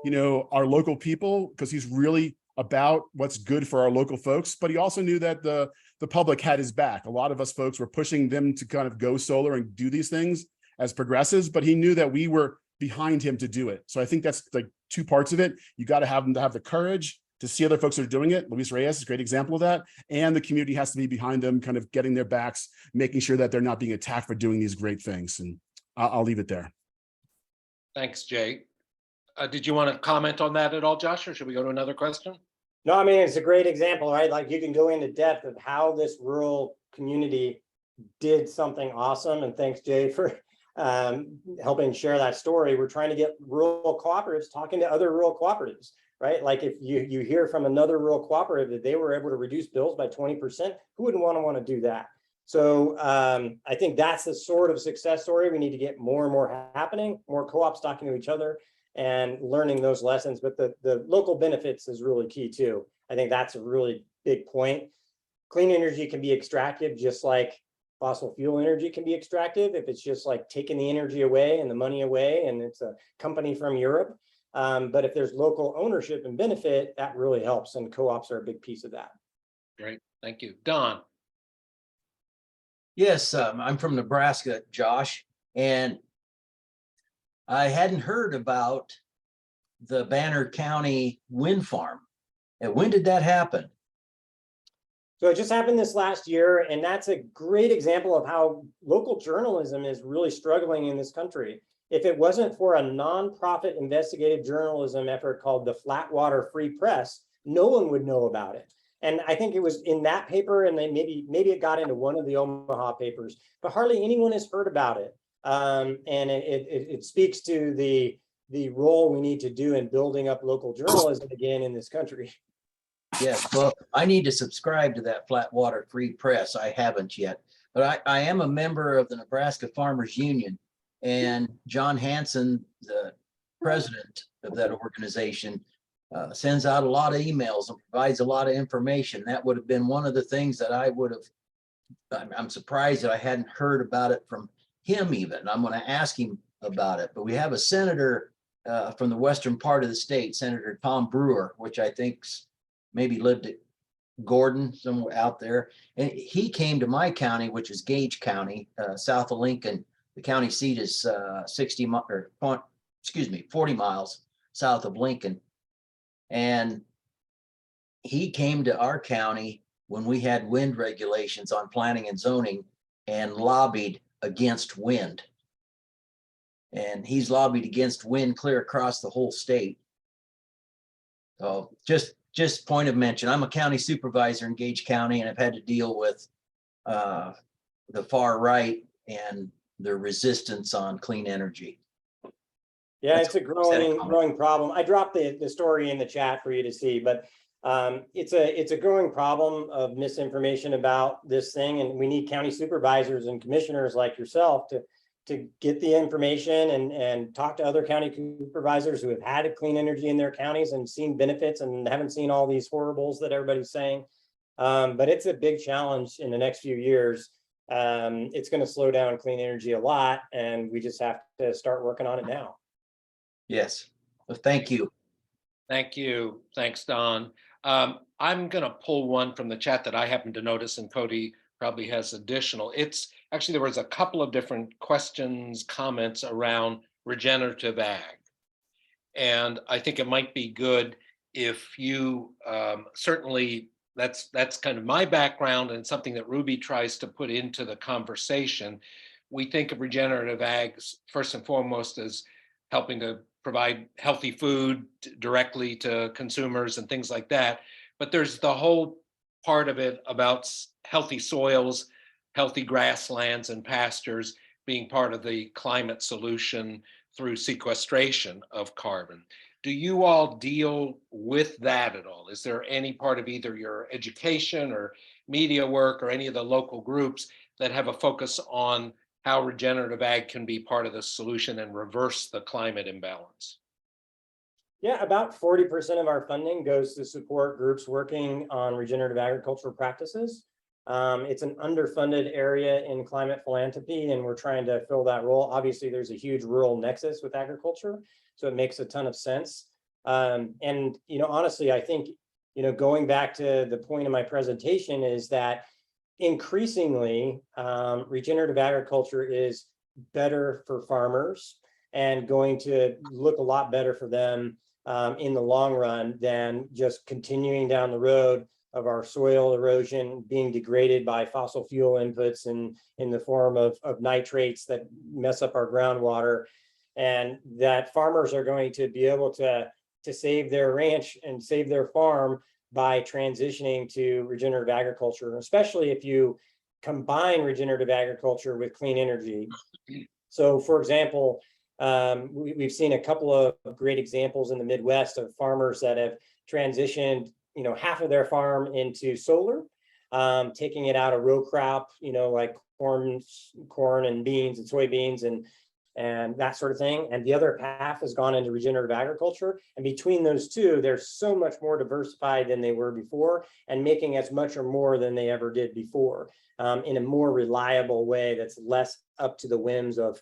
you know, our local people, because he's really about what's good for our local folks. But he also knew that the public had his back. A lot of us folks were pushing them to kind of go solar and do these things as progressives, but he knew that we were behind him to do it. So I think that's like two parts of it. You got to have them to have the courage to see other folks that are doing it. Luis Reyes is a great example of that. And the community has to be behind them, kind of getting their backs, making sure that they're not being attacked for doing these great things. And I'll leave it there. Thanks, Jay. Did you want to comment on that at all, Josh, or should we go to another question? No, I mean, it's a great example, right? Like you can go into depth of how this rural community did something awesome. And thanks, Jay, for helping share that story. We're trying to get rural cooperatives talking to other rural cooperatives, right? Like if you hear from another rural cooperative that they were able to reduce bills by 20%, who wouldn't want to do that? So I think that's the sort of success story we need to get more and more happening, more co-ops talking to each other and learning those lessons. But the local benefits is really key too. I think that's a really big point. Clean energy can be extractive just like fossil fuel energy can be extractive if it's just like taking the energy away and the money away and it's a company from Europe. But if there's local ownership and benefit, that really helps, and co-ops are a big piece of that. Great, thank you. Don. Yes, I'm from Nebraska, Josh, and I hadn't heard about the Banner County wind farm. And when did that happen? So it just happened this last year, and that's a great example of how local journalism is really struggling in this country. If it wasn't for a nonprofit investigative journalism effort called the Flatwater Free Press, no one would know about it. And I think it was in that paper, and then maybe it got into one of the Omaha papers, but hardly anyone has heard about it. And it speaks to the role we need to do in building up local journalism again in this country. Yes, well, I need to subscribe to that Flatwater Free Press. I haven't yet, but I am a member of the Nebraska Farmers Union, and John Hanson, the president of that organization, sends out a lot of emails and provides a lot of information. That would have been one of the things that I would have, I'm surprised that I hadn't heard about it from him even. I'm going to ask him about it. But we have a senator from the western part of the state, Senator Tom Brewer, which I think's maybe lived at Gordon, somewhere out there. And he came to my county, which is Gage County, south of Lincoln. The county seat is 40 miles south of Lincoln. And he came to our county when we had wind regulations on planning and zoning and lobbied against wind. And he's lobbied against wind clear across the whole state. So just point of mention, I'm a county supervisor in Gage County, and I've had to deal with the far right and their resistance on clean energy. Yeah, That's it's a what I'm saying. growing problem. I dropped the story in the chat for you to see, but it's a growing problem of misinformation about this thing, and we need county supervisors and commissioners like yourself to get the information and talk to other county supervisors who have had clean energy in their counties and seen benefits and haven't seen all these horribles that everybody's saying. But it's a big challenge in the next few years. It's going to slow down clean energy a lot, and we just have to start working on it now. Yes. Well, thank you. Thank you. Thanks, Don. I'm going to pull one from the chat that I happened to notice, and Cody probably has additional. It's actually, there was a couple of different questions, comments around regenerative ag. And I think it might be good if you, certainly that's kind of my background and something that Ruby tries to put into the conversation. We think of regenerative ag first and foremost as helping to provide healthy food directly to consumers and things like that. But there's the whole part of it about healthy soils, healthy grasslands and pastures being part of the climate solution through sequestration of carbon. Do you all deal with that at all? Is there any part of either your education or media work or any of the local groups that have a focus on how regenerative ag can be part of the solution and reverse the climate imbalance? Yeah, about 40% of our funding goes to support groups working on regenerative agricultural practices. It's an underfunded area in climate philanthropy, and we're trying to fill that role. Obviously, there's a huge rural nexus with agriculture, so it makes a ton of sense. And, honestly, I think, going back to the point of my presentation is that increasingly, regenerative agriculture is better for farmers and going to look a lot better for them in the long run than just continuing down the road of our soil erosion being degraded by fossil fuel inputs in the form of nitrates that mess up our groundwater, and that farmers are going to be able to save their ranch and save their farm by transitioning to regenerative agriculture, especially if you combine regenerative agriculture with clean energy. So, for example, we've seen a couple of great examples in the Midwest of farmers that have transitioned, half of their farm into solar, taking it out of row crop, like corn and beans and soybeans and that sort of thing. And the other half has gone into regenerative agriculture. And between those two, they're so much more diversified than they were before and making as much or more than they ever did before, in a more reliable way that's less up to the whims of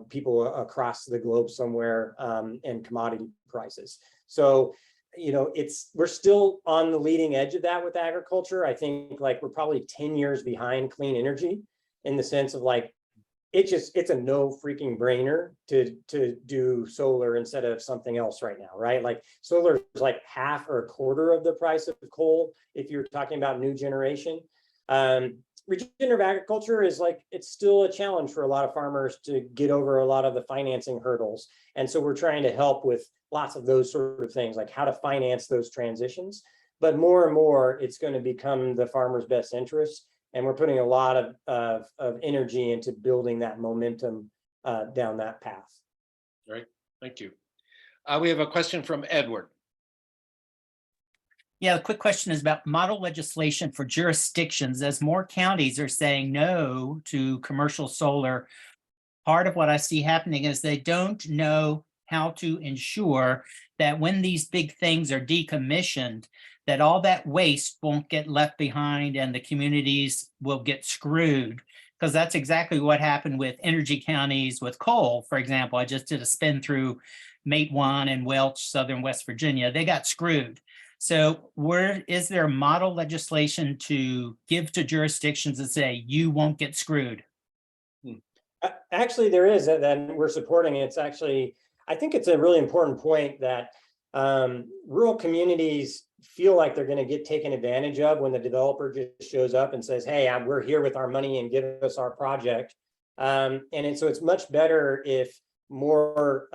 people across the globe somewhere, and commodity prices. So, we're still on the leading edge of that with agriculture. I think we're probably 10 years behind clean energy in the sense of it's a no freaking brainer to do solar instead of something else right now, right? Solar is half or a quarter of the price of coal if you're talking about new generation. Regenerative agriculture is it's still a challenge for a lot of farmers to get over a lot of the financing hurdles. And so we're trying to help with lots of those sort of things, like how to finance those transitions. But more and more, it's going to become the farmer's best interest. And we're putting a lot of energy into building that momentum down that path. Great, thank you. We have a question from Edward. Yeah, the quick question is about model legislation for jurisdictions. As more counties are saying no to commercial solar, part of what I see happening is they don't know how to ensure that when these big things are decommissioned, that all that waste won't get left behind and the communities will get screwed. Because that's exactly what happened with energy counties with coal. For example, I just did a spin through Matewan and Welch, Southern West Virginia. They got screwed. So is there model legislation to give to jurisdictions that say you won't get screwed? Actually, there is, and we're supporting it. It's actually, I think it's a really important point that rural communities feel like they're going to get taken advantage of when the developer just shows up and says, hey, we're here with our money and give us our project. So it's much better if more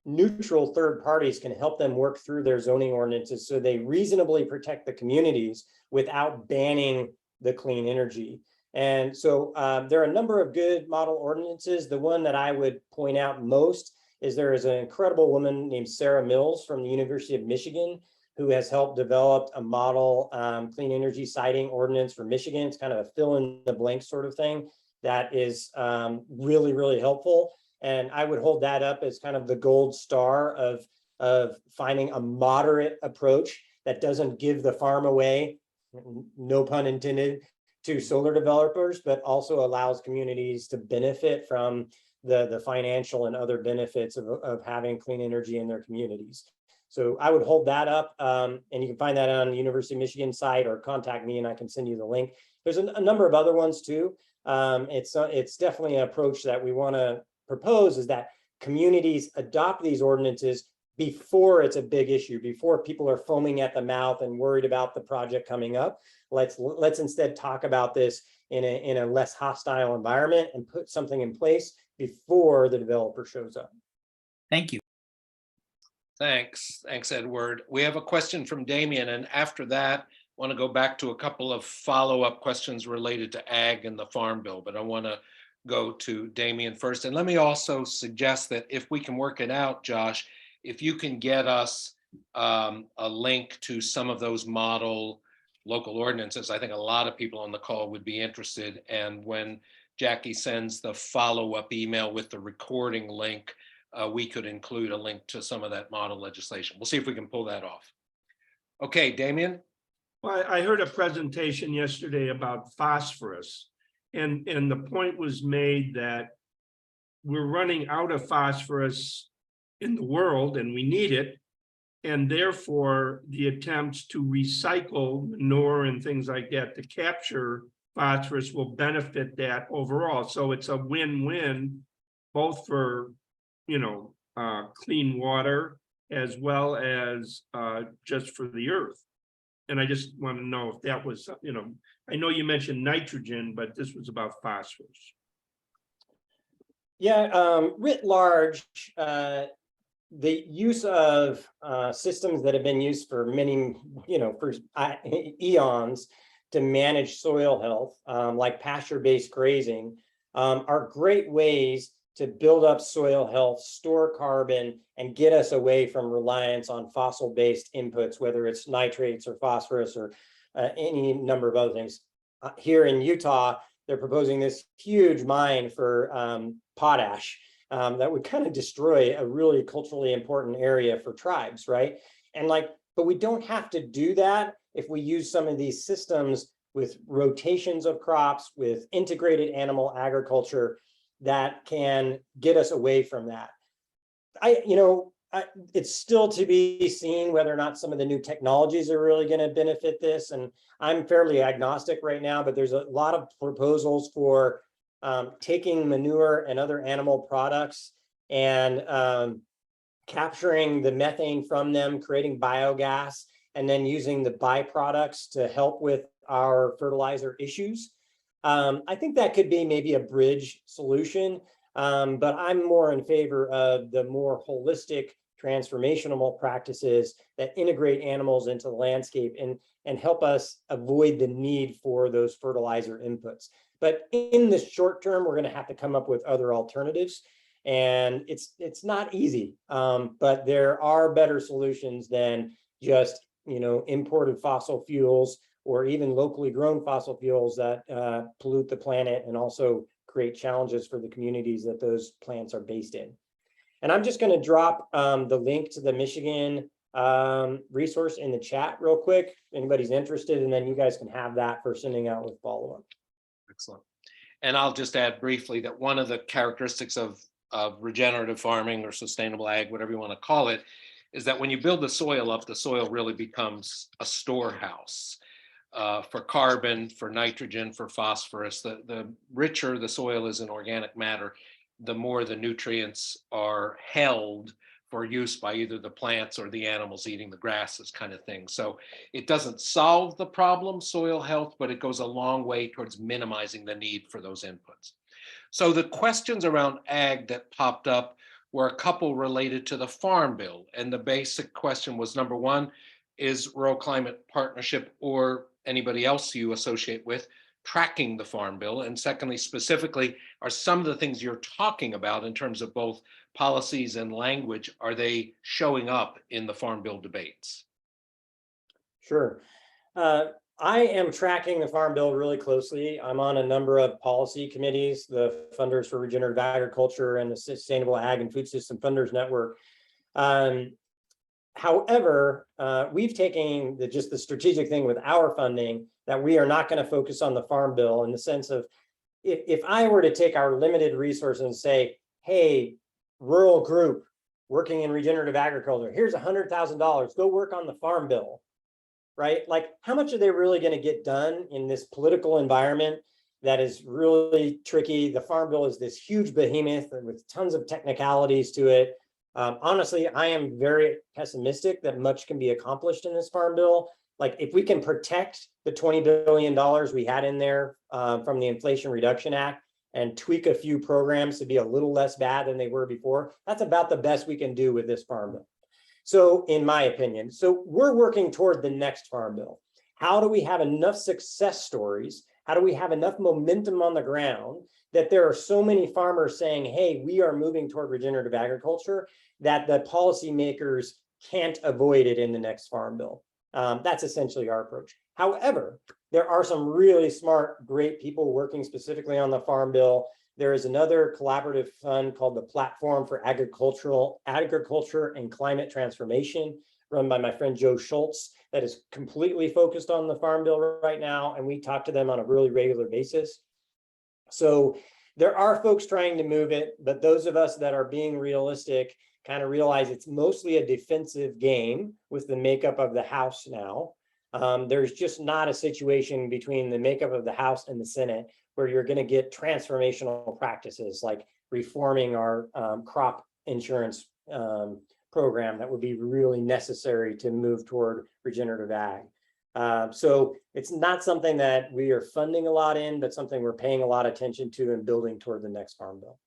neutral third parties can help them work through their zoning ordinances so they reasonably protect the communities without banning the clean energy. And so there are a number of good model ordinances. The one that I would point out most is there is an incredible woman named Sarah Mills from the University of Michigan who has helped develop a model clean energy siting ordinance for Michigan. It's kind of a fill in the blank sort of thing that is really, really helpful. And I would hold that up as kind of the gold star of finding a moderate approach that doesn't give the farm away, no pun intended, to solar developers, but also allows communities to benefit from the financial and other benefits of having clean energy in their communities. So I would hold that up, and you can find that on the University of Michigan site, or contact me and I can send you the link. There's a number of other ones too. It's definitely an approach that we want to propose, is that communities adopt these ordinances before it's a big issue, before people are foaming at the mouth and worried about the project coming up. Let's instead talk about this in a less hostile environment and put something in place before the developer shows up. Thank you. Thanks, Edward. We have a question from Damien, and after that, I want to go back to a couple of follow-up questions related to ag and the Farm Bill, but I want to go to Damien first. And let me also suggest that if we can work it out, Josh, if you can get us a link to some of those model local ordinances, I think a lot of people on the call would be interested. And when Jackie sends the follow-up email with the recording link, we could include a link to some of that model legislation. We'll see if we can pull that off. Okay, Damien? Well, I heard a presentation yesterday about phosphorus, and the point was made that we're running out of phosphorus in the world and we need it, and therefore the attempts to recycle manure and things like that to capture phosphorus will benefit that overall. So it's a win-win, both for clean water as well as just for the earth. And I just want to know if that was, I know you mentioned nitrogen, but this was about phosphorus. Yeah, writ large, the use of systems that have been used for many, for eons to manage soil health, like pasture-based grazing, are great ways to build up soil health, store carbon, and get us away from reliance on fossil-based inputs, whether it's nitrates or phosphorus or any number of other things. Here in Utah, they're proposing this huge mine for potash that would kind of destroy a really culturally important area for tribes, right? And but we don't have to do that if we use some of these systems with rotations of crops, with integrated animal agriculture that can get us away from that. It's still to be seen whether or not some of the new technologies are really going to benefit this. And I'm fairly agnostic right now, but there's a lot of proposals for taking manure and other animal products and capturing the methane from them, creating biogas, and then using the byproducts to help with our fertilizer issues. I think that could be maybe a bridge solution, but I'm more in favor of the more holistic transformational practices that integrate animals into the landscape and help us avoid the need for those fertilizer inputs. But in the short term, we're going to have to come up with other alternatives, and it's not easy, but there are better solutions than just imported fossil fuels, or even locally grown fossil fuels that pollute the planet and also create challenges for the communities that those plants are based in. And I'm just going to drop the link to the Michigan resource in the chat real quick, if anybody's interested, and then you guys can have that for sending out with follow-up. Excellent. And I'll just add briefly that one of the characteristics of regenerative farming or sustainable ag, whatever you want to call it, is that when you build the soil up, the soil really becomes a storehouse. For carbon, for nitrogen, for phosphorus. The richer the soil is in organic matter, the more the nutrients are held for use by either the plants or the animals eating the grasses, kind of thing. So it doesn't solve the problem, soil health, but it goes a long way towards minimizing the need for those inputs. So the questions around ag that popped up were a couple related to the Farm Bill. And the basic question was, number one, is Rural Climate Partnership or anybody else you associate with tracking the Farm Bill? And secondly, specifically, are some of the things you're talking about in terms of both policies and language, are they showing up in the Farm Bill debates? Sure. I am tracking the Farm Bill really closely. I'm on a number of policy committees, the Funders for Regenerative Agriculture and the Sustainable Ag and Food System Funders Network. However, we've taken just the strategic thing with our funding that we are not going to focus on the Farm Bill in the sense of if I were to take our limited resources and say, hey, rural group working in regenerative agriculture, here's $100,000, go work on the Farm Bill, right? Like, how much are they really going to get done in this political environment that is really tricky? The Farm Bill is this huge behemoth with tons of technicalities to it. Honestly, I am very pessimistic that much can be accomplished in this Farm Bill. Like, if we can protect the $20 billion we had in there from the Inflation Reduction Act and tweak a few programs to be a little less bad than they were before, that's about the best we can do with this Farm Bill. So in my opinion, so we're working toward the next Farm Bill. How do we have enough success stories? How do we have enough momentum on the ground that there are so many farmers saying, hey, we are moving toward regenerative agriculture, that the policymakers can't avoid it in the next Farm Bill? That's essentially our approach. However, there are some really smart, great people working specifically on the Farm Bill. There is another collaborative fund called the Platform for Agriculture and Climate Transformation, run by my friend Joe Schultz, that is completely focused on the Farm Bill right now. And we talk to them on a really regular basis. So there are folks trying to move it, but those of us that are being realistic kind of realize it's mostly a defensive game with the makeup of the House now. There's just not a situation between the makeup of the House and the Senate where you're going to get transformational practices like reforming our crop insurance program that would be really necessary to move toward regenerative ag. So it's not something that we are funding a lot in, but something we're paying a lot of attention to and building toward the next Farm Bill.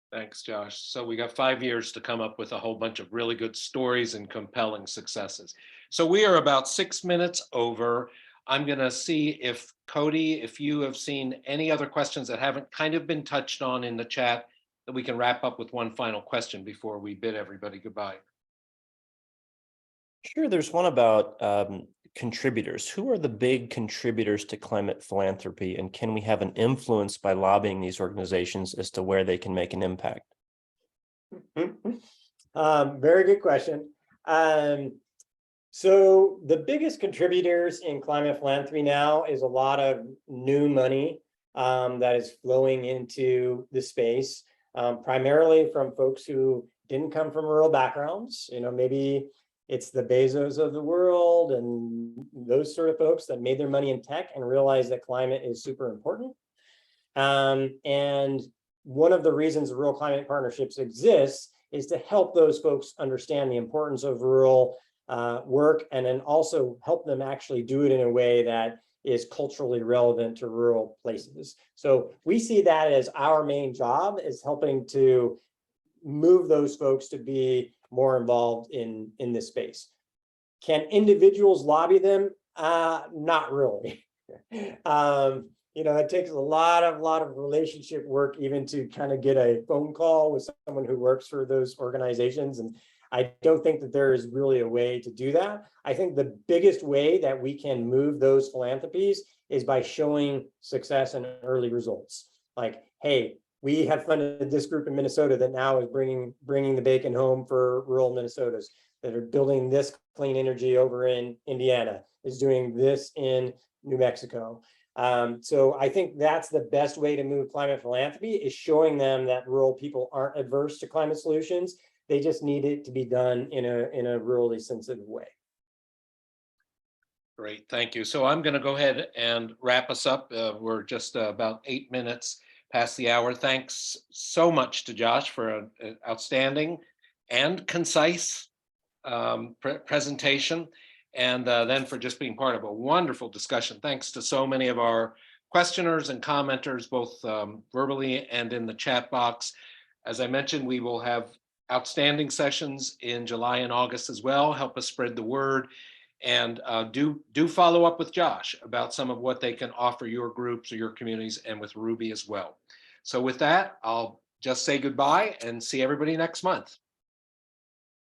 Thanks, Josh. So we got 5 years to come up with a whole bunch of really good stories and compelling successes. So we are about 6 minutes over. I'm going to see if Cody, if you have seen any other questions that haven't kind of been touched on in the chat, that we can wrap up with one final question before we bid everybody goodbye. Sure, there's one about contributors. Who are the big contributors to climate philanthropy, and can we have an influence by lobbying these organizations as to where they can make an impact? Very good question. So the biggest contributors in climate philanthropy now is a lot of new money that is flowing into the space, primarily from folks who didn't come from rural backgrounds. You know, maybe it's the Bezos of the world and those sort of folks that made their money in tech and realized that climate is super important. And one of the reasons rural climate partnerships exist is to help those folks understand the importance of rural work, and then also help them actually do it in a way that is culturally relevant to rural places. So we see that as our main job, is helping to move those folks to be more involved in this space. Can individuals lobby them? Not really. You know, it takes a lot of relationship work even to kind of get a phone call with someone who works for those organizations. And I don't think that there is really a way to do that. I think the biggest way that we can move those philanthropies is by showing success and early results. Like, hey, we have funded this group in Minnesota that now is bringing the bacon home for rural Minnesotans, that are building this clean energy over in Indiana, is doing this in New Mexico. So I think that's the best way to move climate philanthropy, is showing them that rural people aren't adverse to climate solutions. They just need it to be done in a rurally sensitive way. Great, thank you. So I'm going to go ahead and wrap us up. We're just about 8 minutes past the hour. Thanks so much to Josh for an outstanding and concise presentation, and then for just being part of a wonderful discussion. Thanks to so many of our questioners and commenters, both verbally and in the chat box. As I mentioned, we will have outstanding sessions in July and August as well. Help us spread the word. And do follow up with Josh about some of what they can offer your groups or your communities, and with Ruby as well. So with that, I'll just say goodbye and see everybody next month.